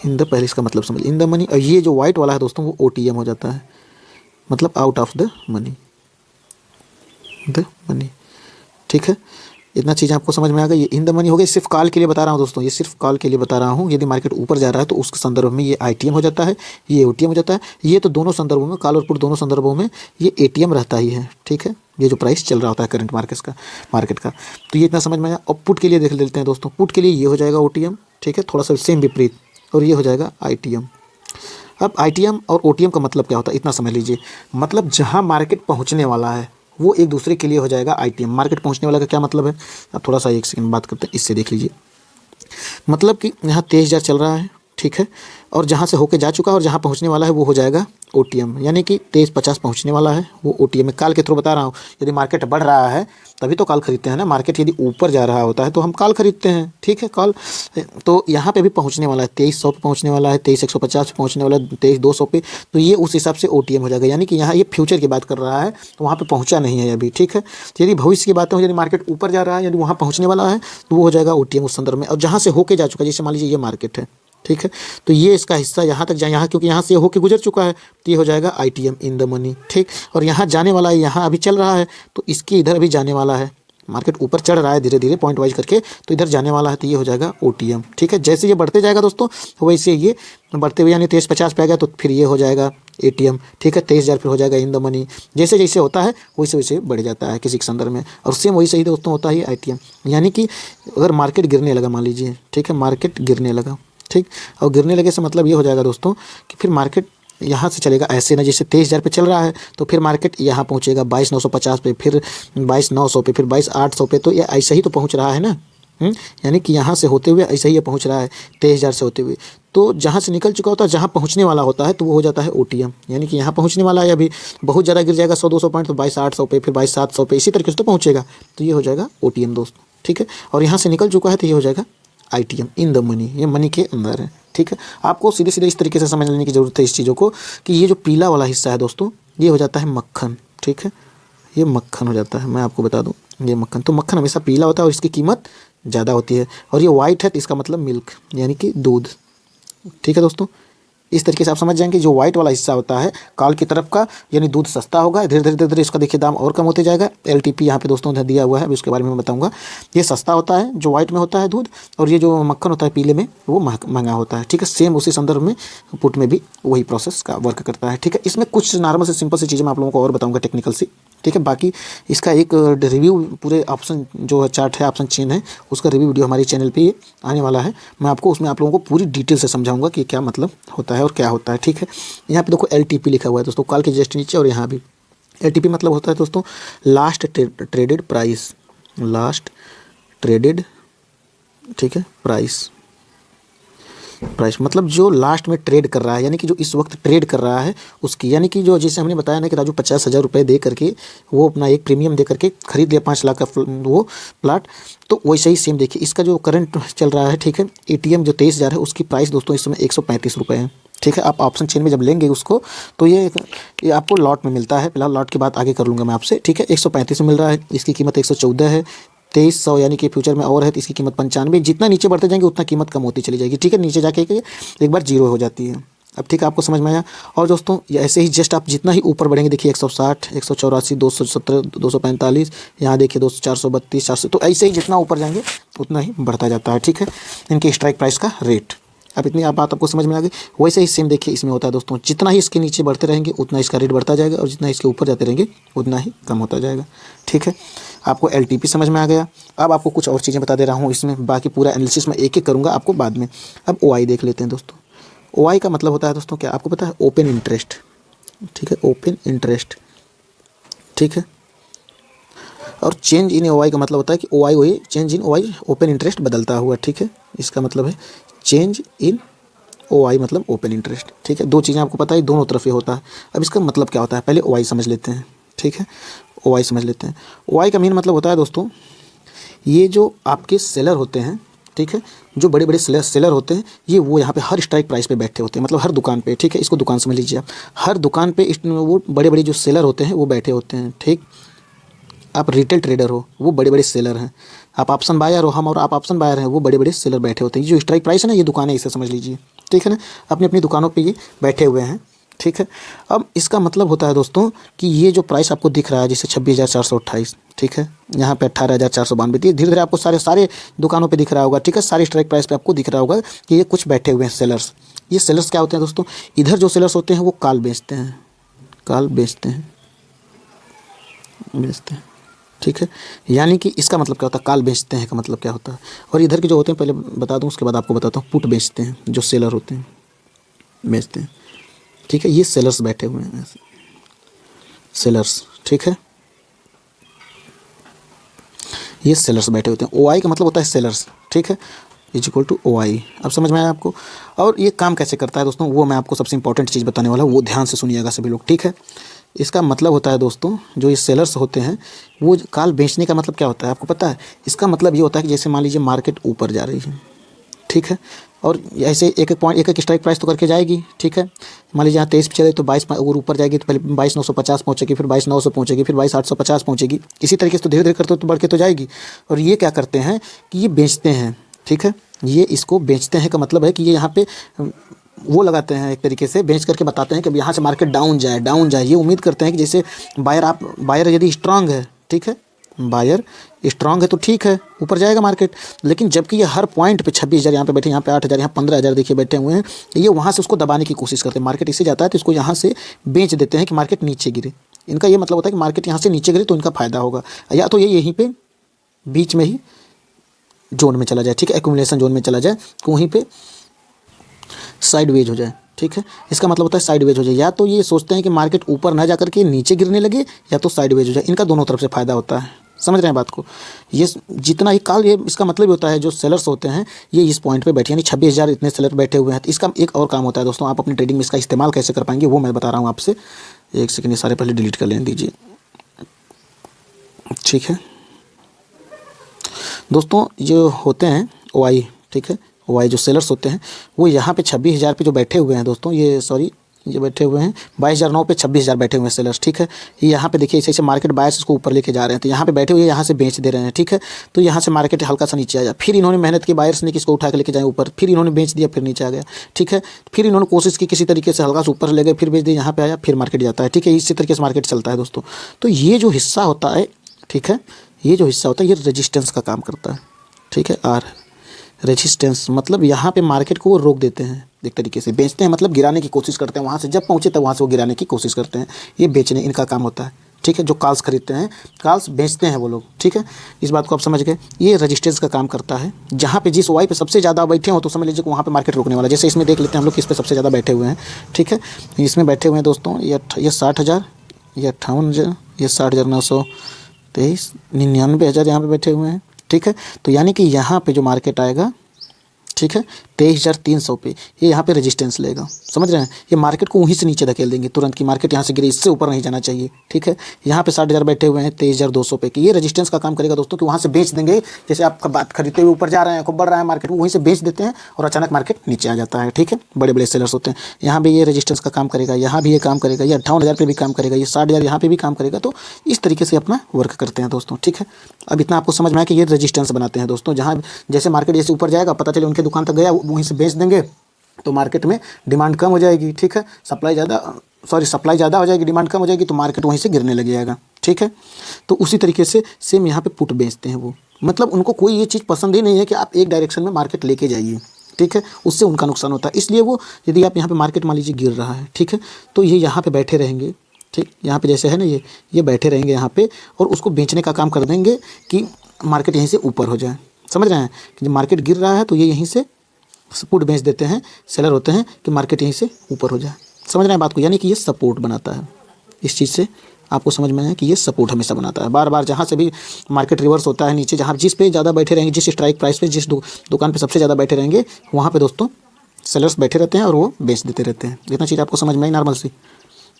इन द, पहले इसका मतलब समझ, इन द मनी। और ये जो वाइट वाला है दोस्तों वो ओटीएम हो जाता है, मतलब out of the money, the money, ठीक है। इतना चीज़ आपको समझ में आ गई। ये इन द मनी हो गई, सिर्फ कॉल के लिए बता रहा हूँ दोस्तों, ये सिर्फ कॉल के लिए बता रहा हूँ। यदि मार्केट ऊपर जा रहा है तो उसके संदर्भ में ये आईटीएम हो जाता है, ये ओटीएम हो जाता है। ये तो दोनों संदर्भों में, कॉल और पुट दोनों संदर्भों में ये एटीएम रहता ही है, ठीक है, ये जो प्राइस चल रहा होता है करंट मार्केट का। तो ये इतना समझ में आया। और पुट के लिए देख लेते हैं दोस्तों, पुट के लिए ये हो जाएगा ओटीएम, ठीक है, थोड़ा सा सेम विपरीत, और ये हो जाएगा आईटीएम। अब आईटीएम और ओटीएम का मतलब क्या होता है, इतना समझ लीजिए। मतलब जहाँ मार्केट पहुँचने वाला है वो एक दूसरे के लिए हो जाएगा आईटीएम। मार्केट पहुंचने वाला का क्या मतलब है, अब थोड़ा सा एक सेकंड बात करते हैं, इससे देख लीजिए। मतलब कि यहाँ 23,000 चल रहा है, ठीक है, और जहाँ से होके जा चुका है और जहाँ पहुँचने वाला है वो हो जाएगा ओटीएम, यानी कि 23,50 पहुँचने वाला है वो ओटीएम है। कॉल के थ्रू बता रहा हूँ, यदि मार्केट बढ़ रहा है तभी तो कॉल खरीदते हैं ना, मार्केट यदि ऊपर जा रहा होता है तो हम कॉल खरीदते हैं, ठीक है, कॉल। तो यहाँ पे भी पहुँचने वाला है, 2300 पे पहुँचने वाला है, 23,150 पे पहुँचने वाला है, 23,200 पे, तो ये उस हिसाब से ओटीएम हो जाएगा। यानी कि यहाँ ये फ्यूचर की बात कर रहा है, तो वहाँ पे पहुँचा नहीं है अभी, ठीक है। तो यदि भविष्य की बात हो, यदि मार्केट ऊपर जा रहा है, यदि वहाँ पहुँचने वाला है तो वो हो जाएगा ओटीएम उस संदर्भ में। और जहाँ से होके जा चुका है, जैसे मान लीजिए ये मार्केट है, ठीक है, तो ये इसका हिस्सा यहाँ तक जाए, यहाँ क्योंकि यहाँ से होके गुजर चुका है तो ये हो जाएगा आईटीएम, इन द मनी, ठीक। और यहाँ जाने वाला है, यहाँ अभी चल रहा है तो इसके इधर अभी जाने वाला है, मार्केट ऊपर चढ़ रहा है धीरे धीरे पॉइंट वाइज करके, तो इधर जाने वाला है तो ये हो जाएगा ओटीएम, ठीक है। जैसे ये बढ़ते जाएगा दोस्तों वैसे ये बढ़ते हुए, यानी 23,50 पे आ गया तो फिर ये हो जाएगा एटीएम, ठीक है, 23,000 फिर हो जाएगा इन द मनी। जैसे जैसे होता है वैसे वैसे बढ़ जाता है किसी के संदर्भ में। और सेम वही सही दोस्तों होता है आईटीएम, यानी कि अगर मार्केट गिरने लगा, मान लीजिए, ठीक है, मार्केट गिरने लगा, ठीक, और गिरने लगे से मतलब ये हो जाएगा दोस्तों कि फिर मार्केट यहाँ से चलेगा ऐसे ना, जैसे 23,000 पे चल रहा है तो फिर मार्केट यहाँ पहुँचेगा 22,950 पे, फिर 22,900 पे, फिर 22,800 पे, तो ये ऐसा ही तो पहुँच रहा है ना। यानी कि यहाँ से होते हुए ऐसा ही ये पहुँच रहा है 23,000 से होते हुए। तो जहाँ से निकल चुका होता है, जहाँ पहुँचने वाला होता है तो वो हो जाता है ओटीएम, यानी कि यहाँ पहुँचने वाला है, अभी बहुत ज़्यादा गिर जाएगा 100-200 पॉइंट, तो 22,800 पे, फिर 22,700 पे, इसी तरीके से तो पहुँचेगा, तो ये हो जाएगा ओटीएम दोस्तों, ठीक है। और यहाँ से निकल चुका है तो ये हो जाएगा आईटीएम, इन द मनी, ये मनी के अंदर है, ठीक है। आपको सीधे सीधे इस तरीके से समझ लेने की ज़रूरत है इस चीज़ों को, कि ये जो पीला वाला हिस्सा है दोस्तों ये हो जाता है मक्खन, ठीक है, ये मक्खन हो जाता है। मैं आपको बता दूं ये मक्खन, तो मक्खन हमेशा पीला होता है और इसकी कीमत ज़्यादा होती है। और ये वाइट है तो इसका मतलब मिल्क, यानी कि दूध, ठीक है दोस्तों। इस तरीके से आप समझ जाएंगे, जो व्हाइट वाला हिस्सा होता है कॉल की तरफ का, यानी दूध सस्ता होगा, धीरे धीरे धीरे धीरे इसका देखिए दाम और कम होते जाएगा। एलटीपी यहाँ पे दोस्तों ने दिया हुआ है, अभी उसके बारे में मैं बताऊंगा। ये सस्ता होता है जो व्हाइट में होता है दूध, और ये जो मक्खन होता है पीले में वो महंगा होता है, ठीक है। सेम उसी संदर्भ में पुट में भी वही प्रोसेस का वर्क करता है, ठीक है। इसमें कुछ नॉर्मल से सिंपल सी चीज़ें मैं आप लोगों को और बताऊँगा टेक्निकल सी, ठीक है। बाकी इसका एक रिव्यू पूरे ऑप्शन जो चार्ट है, ऑप्शन चेन है, उसका रिव्यू वीडियो हमारे चैनल पे आने वाला है। मैं आपको उसमें आप लोगों को पूरी डिटेल से समझाऊंगा कि क्या मतलब होता है और क्या होता है, ठीक है। यहाँ पे देखो एलटीपी लिखा हुआ है दोस्तों, कॉल के जस्ट नीचे, और यहाँ भी एलटीपी मतलब होता है दोस्तों last traded price, last traded, ठीक है, प्राइस मतलब जो लास्ट में ट्रेड कर रहा है, यानी कि जो इस वक्त ट्रेड कर रहा है उसकी, यानी कि जो जैसे हमने बताया ना कि राजू 50,000 रुपये दे करके वो अपना एक प्रीमियम दे करके खरीद लिया 5 लाख का वो प्लाट, तो वैसे ही सेम देखिए इसका जो करंट चल रहा है, ठीक है। एटीएम जो 23,000 है उसकी प्राइस दोस्तों इस समय 135 रुपये है, ठीक है। आप ऑप्शन चेन में जब लेंगे उसको तो ये आपको लॉट में मिलता है, फिलहाल लॉट की बात आगे कर लूँगा मैं आपसे, ठीक है। 135 में मिल रहा है, इसकी कीमत 114 है। 2300 यानी कि फ्यूचर में और है तो इसकी कीमत 95। जितना नीचे बढ़ते जाएंगे उतना कीमत कम होती चली जाएगी, ठीक है। नीचे जाके एक बार जीरो हो जाती है। अब ठीक है, आपको समझ में आया। और दोस्तों ऐसे ही जस्ट आप जितना ही ऊपर बढ़ेंगे, देखिए 160, 184, 270, 245, यहाँ देखिए 200, 432, 400, तो ऐसे ही जितना ऊपर जाएंगे उतना ही बढ़ता जाता है, ठीक है, इनके स्ट्राइक प्राइस का रेट। अब इतनी बात आपको समझ में आ गई। वैसे ही सेम देखिए इसमें होता है दोस्तों, जितना ही इसके नीचे बढ़ते रहेंगे उतना इसका रेट बढ़ता जाएगा, और जितना इसके ऊपर जाते रहेंगे उतना ही कम होता जाएगा, ठीक है। आपको एलटीपी समझ में आ गया। अब आपको कुछ और चीज़ें बता दे रहा हूँ इसमें, बाकी पूरा एनालिसिस मैं एक एक करूँगा आपको बाद में। अब ओआई देख लेते हैं दोस्तों। ओआई का मतलब होता है दोस्तों क्या आपको पता है, ओपन इंटरेस्ट, ठीक है, ओपन इंटरेस्ट, ठीक है। और चेंज इन ओआई का मतलब होता है कि ओआई वही change in OI, open interest बदलता हुआ, ठीक है। इसका मतलब है चेंज इन OI मतलब ओपन इंटरेस्ट, ठीक है। दो चीज़ें आपको पता है, दोनों तरफ ये होता है। अब इसका मतलब क्या होता है, पहले OI समझ लेते हैं, ठीक है। OI समझ लेते हैं। OI का मेन मतलब होता है दोस्तों, ये जो आपके सेलर होते हैं, ठीक है, जो बड़े बड़े सेलर होते हैं, ये वो यहाँ पे हर स्ट्राइक प्राइस पे बैठे होते हैं, मतलब हर दुकान पे, ठीक है। इसको दुकान समझ लीजिए आप। हर दुकान पे वो बड़े बड़े जो सेलर होते हैं वो बैठे होते हैं, ठीक। आप रिटेल ट्रेडर हो, वो बड़े बड़े सेलर हैं। आप ऑप्शन बायर हो, हम और आप ऑप्शन बायर हैं, वो बड़े बड़े सेलर बैठे होते हैं। ये जो स्ट्राइक प्राइस है ना, ये दुकानें, इसे समझ लीजिए, ठीक है ना। अपनी अपनी दुकानों पे ये बैठे हुए हैं, ठीक है। अब इसका मतलब होता है दोस्तों कि ये जो प्राइस आपको दिख रहा है, जैसे 26,428, ठीक है, यहाँ पे 18,492, धीरे धीरे आपको सारे दुकानों पे दिख रहा होगा, ठीक है। सारे स्ट्राइक प्राइस पे आपको दिख रहा होगा कि ये कुछ बैठे हुए हैं सेलर्स। ये सेलर्स क्या होते हैं दोस्तों, इधर जो सेलर्स होते हैं वो कॉल बेचते हैं, बेचते हैं, ठीक है। यानी कि इसका मतलब क्या होता है, कॉल बेचते हैं का मतलब क्या होता है। और इधर के जो होते हैं, पहले बता दूं उसके बाद आपको बताता हूँ। पुट बेचते हैं, जो सेलर होते हैं बेचते हैं, ठीक है। ये सेलर्स बैठे हुए हैं, सेलर्स, ठीक है। ये सेलर्स बैठे होते हैं। OI का मतलब होता है सेलर्स, ठीक है, इज इक्वल टू OI। अब समझ में आया आपको। और ये काम कैसे करता है दोस्तों, वो मैं आपको सबसे इंपॉर्टेंट चीज़ बताने वाला हूँ, वो ध्यान से सुनिएगा सभी लोग, ठीक है। इसका मतलब होता है दोस्तों, जो ये सेलर्स होते हैं, वो कॉल बेचने का मतलब क्या होता है आपको पता है। इसका मतलब ये होता है कि जैसे मान लीजिए मार्केट ऊपर जा रही है, ठीक है, और ऐसे एक एक स्ट्राइक प्राइस तो करके जाएगी, ठीक है। मान लीजिए यहाँ 23 पे चले तो 22 अगर ऊपर जाएगी तो पहले 22,950 पहुँचेगी, फिर 22,900 पहुँचेगी, फिर 22,850 पहुँचेगी। इसी तरीके से तो धीरे धीरे करते तो बढ़ के तो जाएगी। और ये क्या करते हैं कि ये बेचते हैं, ठीक है। ये इसको बेचते हैं का मतलब है कि ये यहाँ पे वो लगाते हैं, एक तरीके से बेच करके बताते हैं कि अब यहाँ से मार्केट डाउन जाए। ये उम्मीद करते हैं कि जैसे बायर यदि स्ट्रांग है, ठीक है, बायर स्ट्रांग है तो ठीक है, ऊपर जाएगा मार्केट। लेकिन जबकि ये हर पॉइंट पे 26,000 यहाँ पे बैठे, यहाँ पे 8,000, यहाँ 15,000 देखिए बैठे हुए हैं, ये वहाँ से उसको दबाने की कोशिश करते हैं। मार्केट इससे जाता है तो इसको यहाँ से बेच देते हैं कि मार्केट नीचे गिरे। इनका ये मतलब होता है कि मार्केट यहाँ से नीचे गिरे तो इनका फ़ायदा होगा, या तो ये यहीं पर बीच में ही जोन में चला जाए, ठीक है, एक्यूमुलेशन जोन में चला जाए, वहीं पे साइडवेज हो जाए, ठीक है। इसका मतलब होता है साइडवेज हो जाए। या तो ये सोचते हैं कि मार्केट ऊपर ना जा करके नीचे गिरने लगे, या तो साइडवेज हो जाए। इनका दोनों तरफ से फ़ायदा होता है, समझ रहे हैं बात को। ये जितना ही कॉल, ये इसका मतलब होता है जो सेलर्स होते हैं ये इस पॉइंट पे बैठे, यानी 26,000 इतने सेलर बैठे हुए हैं। तो इसका एक और काम होता है दोस्तों, आप अपनी ट्रेडिंग में इसका इस्तेमाल कैसे कर पाएंगे वो मैं बता रहा हूँ आपसे। एक सेकंड, ये सारे पहले डिलीट कर लेने दीजिए, ठीक है दोस्तों। जो होते हैं OI, ठीक है, OI जो सेलर्स होते हैं वो यहाँ पे 26,000 पे जो बैठे हुए हैं दोस्तों, ये बैठे हुए हैं 22,009 पे 26,000 बैठे हुए हैं सेलर्स, ठीक है। ये यहाँ पे देखिए ऐसे मार्केट बायर्स इसको ऊपर लेके जा रहे हैं, तो यहाँ पे बैठे हुए यहाँ से बेच दे रहे हैं, ठीक है। तो यहाँ से मार्केट हल्का सा नीचे आ जाए, फिर इन्होंने मेहनत की, बायर्स ने किसको उठा के लेके जाए ऊपर, फिर इन्होंने बेच दिया, फिर नीचे आ गया, ठीक है। फिर इन्होंने कोशिश की किसी तरीके से हल्का से ऊपर ले गए, फिर बेच दिया, यहाँ पे आया, फिर मार्केट जाता है, ठीक है। इसी तरीके से मार्केट चलता है दोस्तों। तो ये जो हिस्सा होता है, ठीक है, ये जो हिस्सा होता है ये रेजिस्टेंस का काम करता है, ठीक है। R रेजिस्टेंस मतलब यहाँ पे मार्केट को वो रोक देते हैं, एक तरीके से बेचते हैं, मतलब गिराने की कोशिश करते हैं। वहाँ से जब पहुँचे तब वहाँ से वो गिराने की कोशिश करते हैं। ये बेचने इनका काम होता है, ठीक है। जो कॉल्स खरीदते हैं, कॉल्स बेचते हैं वो लोग, ठीक है। इस बात को आप समझ गए। ये रेजिस्टेंस का काम करता है। जहाँ पे जिस OI पे सबसे ज़्यादा बैठे हो तो समझ लीजिए कि वहाँ पे मार्केट रोकने वाला है। जैसे इसमें देख लेते हैं हम लोग किस पे सबसे ज़्यादा बैठे हुए हैं, ठीक है। इसमें बैठे हुए हैं दोस्तों ये 60,000, ये 58,000, ये 60,923, 99,000 यहाँ पे बैठे हुए हैं, ठीक है। तो यानी कि यहाँ पे जो मार्केट आएगा, ठीक है, 23,300 पे ये यहाँ पे रेजिस्टेंस लेगा, समझ रहे हैं। ये मार्केट को वहीं से नीचे धकेल देंगे तुरंत, की मार्केट यहाँ से गिरे, इससे ऊपर नहीं जाना चाहिए, ठीक है। यहाँ पे 60,000 बैठे हुए हैं 23,200 पे, कि ये रेजिस्टेंस का काम करेगा दोस्तों, कि वहाँ से बेच देंगे। जैसे आपका बात खरीदते हुए ऊपर जा रहे हैं, खूब बढ़ रहा है मार्केट, वहीं से बेच देते हैं और अचानक मार्केट नीचे आ जाता है, ठीक है। बड़े बड़े सेलर्स होते हैं। यहाँ भी ये रेजिस्टेंस का काम करेगा, यहाँ भी ये काम करेगा, ये 58,000 पे भी काम करेगा, ये 60,000 यहाँ पे भी काम करेगा। तो इस तरीके से अपना वर्क करते हैं दोस्तों, ठीक है। अब इतना आपको समझ में आया कि ये रेजिस्टेंस बनाते हैं दोस्तों। जहाँ जैसे मार्केट जैसे ऊपर जाएगा, पता चले उनके दुकान तक गया, वहीं से बेच देंगे तो मार्केट में डिमांड कम हो जाएगी, ठीक है। सप्लाई ज़्यादा हो जाएगी, डिमांड कम हो जाएगी, तो मार्केट वहीं से गिरने लग जाएगा, ठीक है। तो उसी तरीके से सेम यहाँ पे पुट बेचते हैं वो, मतलब उनको कोई ये चीज़ पसंद ही नहीं है कि आप एक डायरेक्शन में मार्केट लेके जाइए, ठीक है। उससे उनका नुकसान होता है। इसलिए वो, यदि आप यहाँ पे मार्केट मान लीजिए गिर रहा है, ठीक है, तो ये यहाँ पे बैठे रहेंगे, ठीक, यहाँ पे जैसे है ना, ये बैठे रहेंगे यहाँ पे, और उसको बेचने का काम कर देंगे कि मार्केट यहीं से ऊपर हो जाए, समझ रहे हैं। कि जब मार्केट गिर रहा है तो ये यहीं से पुट बेच देते हैं, सेलर होते हैं, कि मार्केट यहीं से ऊपर हो जाए, समझ रहे हैं बात को। यानी कि ये सपोर्ट बनाता है। इस चीज़ से आपको समझ में आया कि ये सपोर्ट हमेशा बनाता है। बार बार जहाँ से भी मार्केट रिवर्स होता है नीचे, जहाँ जिस पे ज़्यादा बैठे रहेंगे, जिस स्ट्राइक प्राइस पे, जिस दुकान पे सबसे ज़्यादा बैठे रहेंगे, वहाँ पे दोस्तों सेलर्स बैठे रहते हैं और वो बेच देते रहते हैं। इतना चीज़ आपको समझ में आई नॉर्मल सी?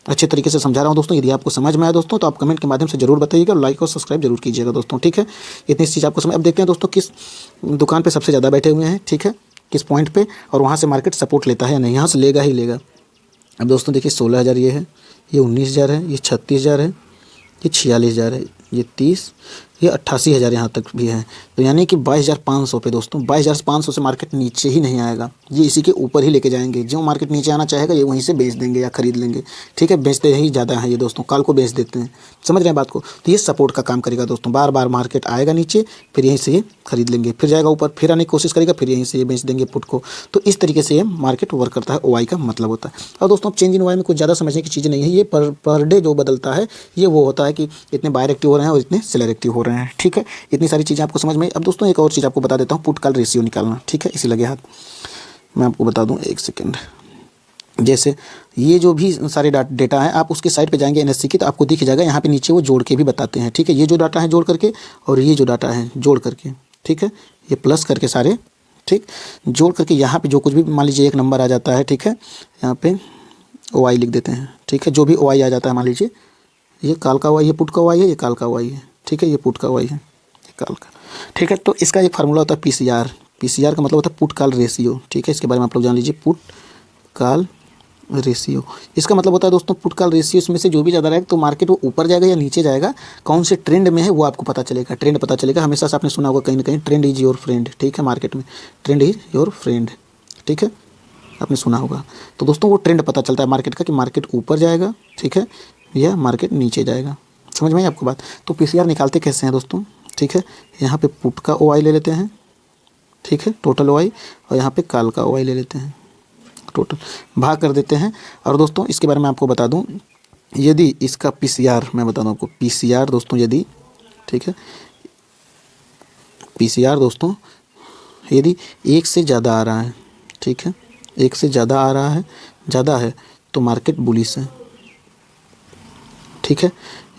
अच्छे तरीके से समझा रहा हूँ दोस्तों। यदि आपको समझ में आया दोस्तों तो आप कमेंट के माध्यम से जरूर बताइएगा, लाइक और सब्सक्राइब जरूर कीजिएगा दोस्तों, ठीक है। इतनी चीज़ आपको समझ। अब देखते हैं दोस्तों किस दुकान पे सबसे ज़्यादा बैठे हुए हैं, ठीक है, किस पॉइंट पे, और वहाँ से मार्केट सपोर्ट लेता है या नहीं, यहाँ से लेगा ही लेगा। अब दोस्तों देखिए 16,000 ये है, ये 19,000 है, ये 36,000 है, ये 46,000 है, ये 30, ये 88,000 यहाँ तक भी है। तो यानी कि 22,500 पे दोस्तों, 22,500 से मार्केट नीचे ही नहीं आएगा, ये इसी के ऊपर ही लेके जाएंगे। जो मार्केट नीचे आना चाहेगा ये वहीं से बेच देंगे या खरीद लेंगे, ठीक है। बेचते ही ज़्यादा है ये दोस्तों, काल को बेच देते हैं, समझ रहे हैं बात को। तो ये सपोर्ट का काम करेगा दोस्तों, बार बार मार्केट आएगा नीचे, फिर यहीं से ये खरीद लेंगे, फिर जाएगा ऊपर, फिर आने की कोशिश करेगा, फिर यहीं से ये बेच देंगे पुट को। तो इस तरीके से ये मार्केट वर्क करता है, OI का मतलब होता है। और दोस्तों चेंज इन OI में कुछ ज़्यादा समझने की चीज़ नहीं है, ये पर डे जो बदलता है ये वो होता है कि इतने बायर एक्टिव हो रहे हैं और इतने सेलर एक्टिव हो रहे हैं, ठीक है। इतनी सारी चीज़ें आपको समझ में। अब दोस्तों एक और चीज़ आपको बता देता हूँ, पुट कॉल रेशियो निकालना, ठीक है। इसी लगे हाथ मैं आपको बता दूँ, एक सेकेंड। जैसे ये जो भी सारे डेटा है, आप उसके साइट पे जाएंगे NSE की, तो आपको दिख जाएगा यहाँ पे नीचे वो जोड़ के भी बताते हैं, ठीक है। ये जो डाटा है जोड़ करके, और ये जो डाटा है जोड़ करके, ठीक है, ये प्लस करके सारे, ठीक, जोड़ करके यहाँ पे जो कुछ भी मान लीजिए एक नंबर आ जाता है, ठीक है, यहाँ पे OI लिख देते हैं, ठीक है। जो भी OI आ जाता है, मान लीजिए ये काल का OI, ये पुट का OI है, ये काल का OI है, ठीक है, ये पुट का OI है, ये काल का, ठीक है। तो इसका एक फार्मूला होता है PCR का मतलब होता है पुट कॉल रेशियो, ठीक है। इसके बारे में आप लोग जान लीजिए, पुट कॉल रेशियो। इसका मतलब होता है दोस्तों पुट कॉल रेशियो, इसमें से जो भी ज़्यादा रहेगा तो मार्केट वो ऊपर जाएगा या नीचे जाएगा, कौन से ट्रेंड में है वो आपको पता चलेगा, ट्रेंड पता चलेगा। हमेशा से आपने सुना होगा कहीं ना कहीं, ट्रेंड इज योर फ्रेंड, ठीक है। मार्केट में ट्रेंड इज योर फ्रेंड, ठीक है, आपने सुना होगा। तो दोस्तों वो ट्रेंड पता चलता है मार्केट का कि मार्केट ऊपर जाएगा, ठीक है, या मार्केट नीचे जाएगा, समझ में आई आपको बात। तो PCR निकालते कैसे हैं दोस्तों, ठीक है। यहाँ पे पुट का OI ले लेते हैं, ठीक है, टोटल OI, और यहाँ पे कॉल का OI ले लेते हैं, टोटल भाग कर देते हैं। और दोस्तों इसके बारे में आपको बता दूं, यदि इसका PCR मैं बता दूं आपको, PCR दोस्तों यदि, ठीक है, PCR दोस्तों यदि 1 से ज़्यादा आ रहा है, ठीक है, 1 से ज़्यादा आ रहा है, ज़्यादा है तो मार्केट बुलिश है, ठीक है।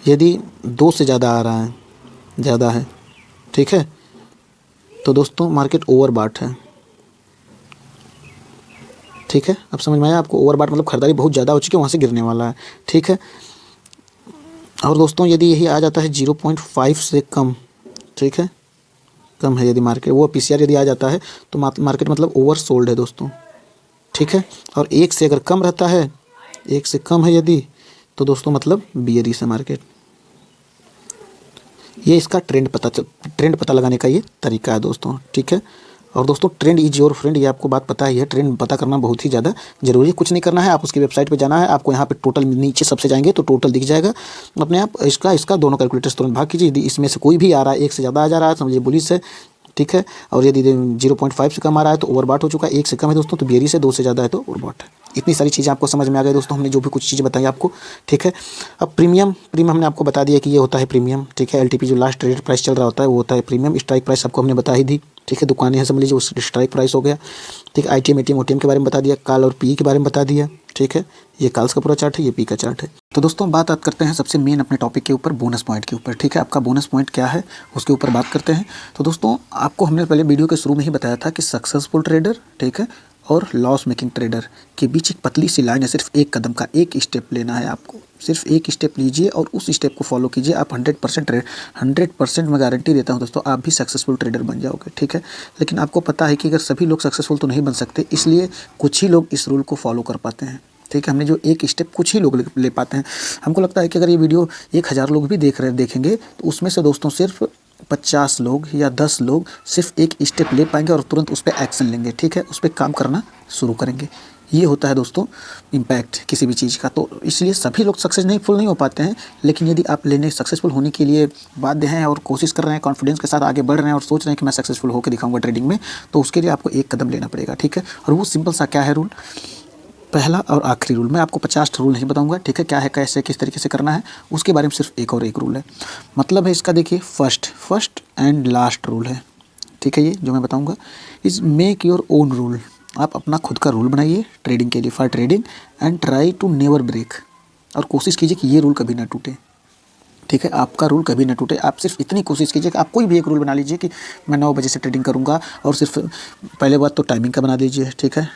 यदि 2 से ज़्यादा आ रहा है, ज़्यादा है, ठीक है, तो दोस्तों मार्केट ओवरबॉट है, ठीक है। अब समझ में आया आपको, ओवरबॉट मतलब खरीदारी बहुत ज़्यादा हो चुकी है, वहाँ से गिरने वाला है, ठीक है। और दोस्तों यदि यही आ जाता है 0.5 से कम, ठीक है, कम है यदि मार्केट, वो PCR यदि आ जाता है तो मार्केट मतलब ओवर सोल्ड है दोस्तों, ठीक है। और 1 से अगर कम रहता है, 1 से कम है यदि, तो दोस्तों मतलब बियरिश है मार्केट। ये इसका ट्रेंड पता लगाने का ये तरीका है दोस्तों, ठीक है। और दोस्तों ट्रेंड इज योर फ्रेंड, ये आपको बात पता ही है, ट्रेंड पता करना बहुत ही ज़्यादा जरूरी है। कुछ नहीं करना है, आप उसकी वेबसाइट पे जाना है, आपको यहाँ पे टोटल नीचे सबसे जाएंगे तो टोटल दिख जाएगा अपने आप। इसका दोनों कैलकुलेटर्स तुरंत भाग कीजिए। यदि इसमें से कोई भी आ रहा है, 1 से ज़्यादा आ जा रहा है, समझिए बुलिश है, ठीक है। और यदि 0.5 से कम आ रहा है तो ओवरबॉट हो चुका है, 1 से कम है दोस्तों तो बेयरिश है, 2 से ज़्यादा है तो ओवरबॉट है। इतनी सारी चीज़ें आपको समझ में आ गई दोस्तों, हमने जो भी कुछ चीज़ें बताई आपको, ठीक है। अब प्रीमियम हमने आपको बता दिया कि ये होता है प्रीमियम, ठीक है। LTP जो लास्ट ट्रेडेड प्राइस चल रहा होता है वो होता है प्रीमियम। स्ट्राइक प्राइस आपको हमने बता ही दी, ठीक है। दुकानें हैं समझ लीजिए, उस स्ट्राइक प्राइस हो गया, ठीक है। ITM ATM OTM के बारे में बता दिया, कॉल और PE के बारे में बता दिया, ठीक है। ये कॉल्स का पूरा चार्ट है, ये PE का चार्ट है। तो दोस्तों बात करते हैं सबसे मेन अपने टॉपिक के ऊपर, बोनस पॉइंट के ऊपर, ठीक है। आपका बोनस पॉइंट क्या है उसके ऊपर बात करते हैं। तो दोस्तों आपको हमने पहले वीडियो के शुरू में ही बताया था कि सक्सेसफुल ट्रेडर, ठीक है, और लॉस मेकिंग ट्रेडर के बीच एक पतली सी लाइन है, सिर्फ एक कदम का एक स्टेप लेना है आपको, सिर्फ एक स्टेप लीजिए और उस स्टेप को फॉलो कीजिए, आप 100% मैं गारंटी देता हूं दोस्तों, आप भी सक्सेसफुल ट्रेडर बन जाओगे, ठीक है। लेकिन आपको पता है कि अगर सभी लोग सक्सेसफुल तो नहीं बन सकते, इसलिए कुछ ही लोग इस रूल को फॉलो कर पाते हैं, ठीक है। हमने जो एक स्टेप कुछ ही लोग ले पाते हैं। हमको लगता है कि अगर ये वीडियो 1000 लोग भी देखेंगे तो उसमें से दोस्तों सिर्फ 50 लोग या 10 लोग सिर्फ एक स्टेप ले पाएंगे और तुरंत उस पर एक्शन लेंगे, ठीक है, उस पर काम करना शुरू करेंगे। ये होता है दोस्तों इम्पैक्ट किसी भी चीज़ का। तो इसलिए सभी लोग सक्सेसफुल नहीं हो पाते हैं, लेकिन यदि आप सक्सेसफुल होने के लिए बाध्य हैं और कोशिश कर रहे हैं, कॉन्फिडेंस के साथ आगे बढ़ रहे हैं और सोच रहे हैं कि मैं सक्सेसफुल होकर दिखाऊंगा ट्रेडिंग में, तो उसके लिए आपको एक कदम लेना पड़ेगा, ठीक है। और वो सिंपल सा क्या है रूल, पहला और आखिरी रूल, मैं आपको 50 रूल नहीं बताऊंगा, ठीक है, क्या है, कैसे, किस तरीके से करना है, उसके बारे में सिर्फ एक रूल है। मतलब है इसका, देखिए फर्स्ट एंड लास्ट रूल है, ठीक है। ये जो मैं बताऊंगा is make your own rule, आप अपना खुद का रूल बनाइए ट्रेडिंग के लिए, for trading, and try to never break, और कोशिश कीजिए कि ये रूल कभी ना टूटे, ठीक है। आपका रूल कभी ना टूटे। आप सिर्फ इतनी कोशिश कीजिए कि आप कोई भी एक रूल बना लीजिए कि मैं 9 बजे से ट्रेडिंग करूंगा, और सिर्फ पहले बात तो टाइमिंग का बना दीजिए, ठीक है,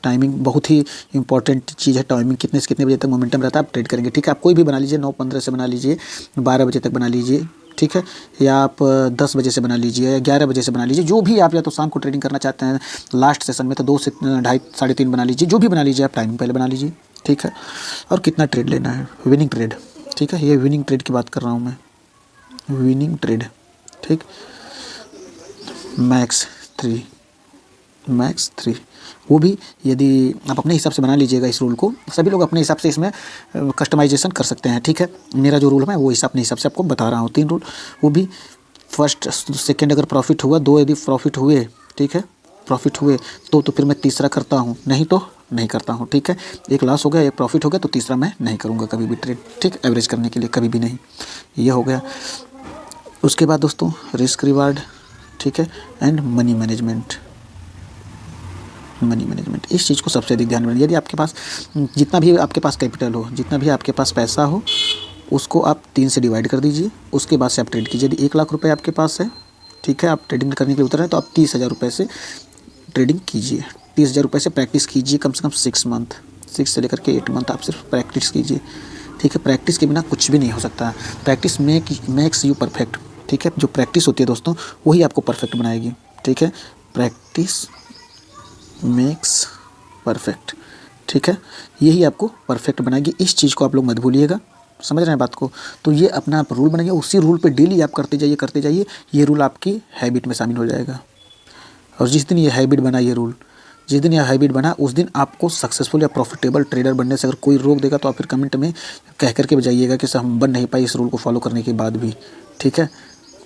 टाइमिंग बहुत ही इंपॉर्टेंट चीज़ है। टाइमिंग कितने से कितने बजे तक मोमेंटम रहता है आप ट्रेड करेंगे, ठीक है। आप कोई भी बना लीजिए, 9:15 से बना लीजिए, 12 बजे तक बना लीजिए, ठीक है, या आप 10 बजे से बना लीजिए या 11 बजे से बना लीजिए, जो भी आप, या तो शाम को ट्रेडिंग करना चाहते हैं लास्ट सेशन में तो 2 से 2:30 साढ़े 3 बना लीजिए, जो भी बना लीजिए आप टाइमिंग पहले बना लीजिए, ठीक है। और कितना ट्रेड लेना है, विनिंग ट्रेड, ठीक है, ये विनिंग ट्रेड की बात कर रहा हूँ मैं, विनिंग ट्रेड, ठीक। मैक्स 3 वो भी यदि आप अपने हिसाब से बना लीजिएगा इस रूल को, सभी लोग अपने हिसाब से इसमें कस्टमाइजेशन कर सकते हैं, ठीक है। मेरा जो रूल है मैं वो अपने हिसाब से आपको बता रहा हूँ। 3 रूल, वो भी फर्स्ट सेकंड अगर प्रॉफिट हुआ, 2 यदि प्रॉफिट हुए, ठीक है, प्रॉफिट हुए तो फिर मैं तीसरा करता हूँ, नहीं तो नहीं करता हूँ, ठीक है। एक लॉस हो गया, एक प्रॉफिट हो गया तो तीसरा मैं नहीं करूँगा कभी भी ट्रेड, ठीक, एवरेज करने के लिए कभी भी नहीं। ये हो गया। उसके बाद दोस्तों रिस्क रिवार्ड, ठीक है, एंड मनी मैनेजमेंट। इस चीज़ को सबसे अधिक ध्यान में, यदि आपके पास जितना भी आपके पास कैपिटल हो, जितना भी आपके पास पैसा हो, उसको आप 3 से डिवाइड कर दीजिए, उसके बाद से आप ट्रेड कीजिए। यदि 1 लाख रुपए आपके पास है, ठीक है, आप ट्रेडिंग करने के लिए उतर रहे हैं तो आप 30,000 रुपये से ट्रेडिंग कीजिए। 30,000 रुपये से प्रैक्टिस कीजिए कम से कम 6 मंथ, 6 से लेकर के 8 मंथ आप सिर्फ प्रैक्टिस कीजिए, ठीक है। प्रैक्टिस के बिना कुछ भी नहीं हो सकता। प्रैक्टिस मेक्स यू परफेक्ट, ठीक है। जो प्रैक्टिस होती है दोस्तों वही आपको परफेक्ट बनाएगी, ठीक है। प्रैक्टिस मेक्स परफेक्ट, ठीक है, यही आपको परफेक्ट बनाएगी। इस चीज़ को आप लोग मत भूलिएगा, समझ रहे हैं बात को। तो ये अपना आप रूल बनाइए, उसी रूल पे डेली आप करते जाइए, ये रूल आपकी हैबिट में शामिल हो जाएगा। और जिस दिन ये हैबिट बना, ये रूल जिस दिन यह हैबिट बना, उस दिन आपको सक्सेसफुल या प्रॉफिटेबल ट्रेडर बनने से अगर कोई रोक देगा तो आप फिर कमेंट में कह करके बजाइएगा कि सर हम बन नहीं पाए इस रूल को फॉलो करने के बाद भी, ठीक है।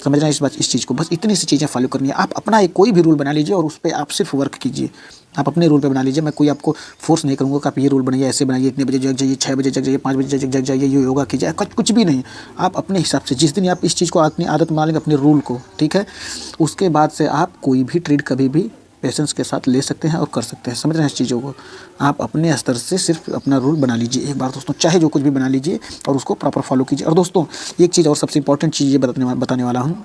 समझ रहे हैं इस चीज़ को, बस इतनी सी चीज़ें फॉलो करनी है। आप अपना एक कोई भी रूल बना लीजिए और उस पर आप सिर्फ वर्क कीजिए। आप अपने रूल पे बना लीजिए, मैं कोई आपको फोर्स नहीं करूँगा कि आप ये रूल बनाइए, ऐसे बनाइए, इतने बजे जग जाइए, 6 बजे जग जाइए, 5 बजे जग जाइए, ये योगा कीजिए, कुछ भी नहीं। आप अपने हिसाब से जिस दिन आप इस चीज़ को अपनी आदत बना लेंगे, अपने रूल को, ठीक है, उसके बाद से आप कोई भी ट्रेड कभी भी पेशेंस के साथ ले सकते हैं और कर सकते हैं। समझ रहे हैं इस चीज़ों को। आप अपने स्तर से सिर्फ अपना रूल बना लीजिए एक बार दोस्तों, चाहे जो कुछ भी बना लीजिए और उसको प्रॉपर फॉलो कीजिए। और दोस्तों एक चीज़ और सबसे इंपॉर्टेंट चीज़ ये बताने वाला हूँ,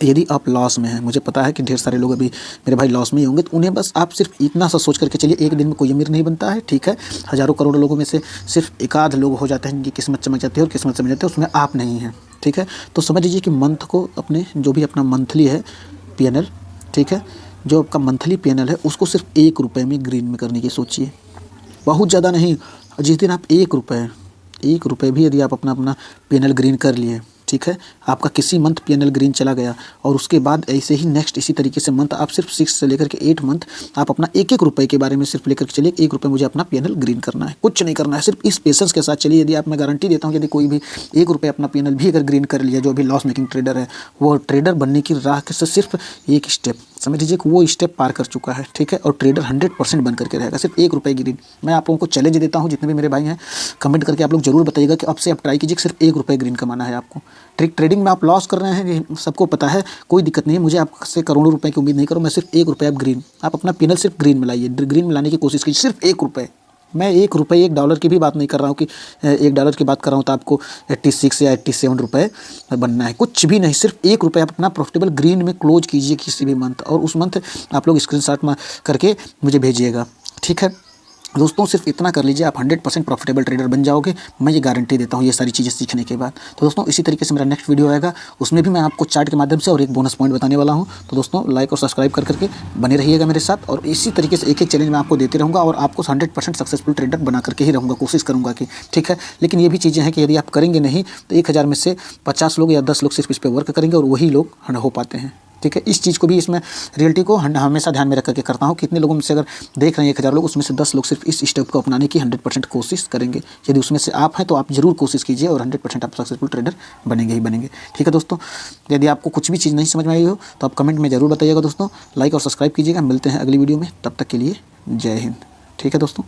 यदि आप लॉस में हैं, मुझे पता है कि ढेर सारे लोग अभी मेरे भाई लॉस में ही होंगे, तो उन्हें बस आप सिर्फ इतना सा सोच करके चलिए, एक दिन में कोई अमीर नहीं बनता है, ठीक है। हज़ारों करोड़ों लोगों में से सिर्फ एक आध लोग हो जाते हैं जिनकी किस्मत चमक जाती है और किस्मत समझ जाती है, उसमें आप नहीं हैं, ठीक है। तो समझ लीजिए कि मंथ को अपने जो भी अपना मंथली है PNL, ठीक है, जो आपका मंथली PNL है उसको सिर्फ 1 रुपये में ग्रीन में करने की सोचिए, बहुत ज़्यादा नहीं। जिस दिन आप 1 रुपये भी यदि आप अपना PNL ग्रीन कर लिए, ठीक है, आपका किसी मंथ PNL ग्रीन चला गया और उसके बाद ऐसे ही नेक्स्ट इसी तरीके से मंथ आप सिर्फ 6 से लेकर के 8 मंथ आप अपना 1-1 रुपये के बारे में सिर्फ लेकर के चलिए, 1 रुपये मुझे अपना PNL ग्रीन करना है, कुछ नहीं करना है, सिर्फ इस पेशेंस के साथ चलिए। यदि आप, मैं गारंटी देता हूँ, यदि कोई भी 1 रुपये अपना PNL भी अगर ग्रीन कर लिया, जो अभी लॉस मेकिंग ट्रेडर है, वो ट्रेडर बनने की राह से सिर्फ एक स्टेप, समझ लीजिए कि वो स्टेप पार कर चुका है, ठीक है। और ट्रेडर 100% बन करके रहेगा, सिर्फ 1 रुपये ग्रीन। मैं आप लोगों को चैलेंज देता हूँ, जितने भी मेरे भाई हैं, कमेंट करके आप लोग जरूर बताइएगा कि अब से आप ट्राई कीजिए, सिर्फ 1 रुपये ग्रीन कमाना है आपको। ट्रेडिंग में आप लॉस कर रहे हैं, ये सबको पता है, कोई दिक्कत नहीं है, मुझे आपसे करोड़ों रुपए की उम्मीद नहीं करो, मैं सिर्फ 1 रुपये आप ग्रीन, आप अपना PNL सिर्फ ग्रीन में लाइए, ग्रीन में लाने की कोशिश कीजिए, सिर्फ 1 रुपये। मैं 1 रुपये $1 की भी बात नहीं कर रहा हूँ कि $1 की बात कर रहा हूँ तो आपको 86 या 87 रुपये बनना है, कुछ भी नहीं, सिर्फ 1 रुपये आप अपना प्रॉफिटेबल ग्रीन में क्लोज कीजिए किसी भी मंथ, और उस मंथ आप लोग स्क्रीनशॉट में करके मुझे भेजिएगा, ठीक है दोस्तों। सिर्फ इतना कर लीजिए, आप 100% प्रॉफिटेबल ट्रेडर बन जाओगे, मैं ये गारंटी देता हूँ ये सारी चीज़ें सीखने के बाद। तो दोस्तों इसी तरीके से मेरा नेक्स्ट वीडियो आएगा, उसमें भी मैं आपको चार्ट के माध्यम से और एक बोनस पॉइंट बताने वाला हूँ। तो दोस्तों लाइक और सब्सक्राइब कर करके बने रहिएगा मेरे साथ, और इसी तरीके से एक चैलेंज मैं आपको देते रहूँगा और आपको 100% सक्सेसफुल ट्रेडर बना करके ही रहूँगा, कोशिश करूँगा कि, ठीक है। लेकिन ये भी चीज़ें हैं कि यदि आप करेंगे नहीं तो 1000 में से 50 लोग या 10 लोग सिर्फ इस पर वर्क करेंगे और वही लोग हो पाते हैं, ठीक है। इस चीज़ को भी, इसमें रियलिटी को हमेशा ध्यान में रख करके करता हूँ। कितने लोगों में से अगर देख रहे हैं 1000 लोग, उसमें से 10 लोग सिर्फ इस स्टेप को अपनाने की 100% कोशिश करेंगे। यदि उसमें से आप हैं तो आप जरूर कोशिश कीजिए और 100% आप सक्सेसफुल ट्रेडर बनेंगे ही बनेंगे, ठीक है दोस्तों। यदि आपको कुछ भी चीज़ नहीं समझ में आई हो तो आप कमेंट में ज़रूर बताइएगा दोस्तों, लाइक और सब्सक्राइब कीजिएगा। मिलते हैं अगली वीडियो में, तब तक के लिए जय हिंद, ठीक है दोस्तों।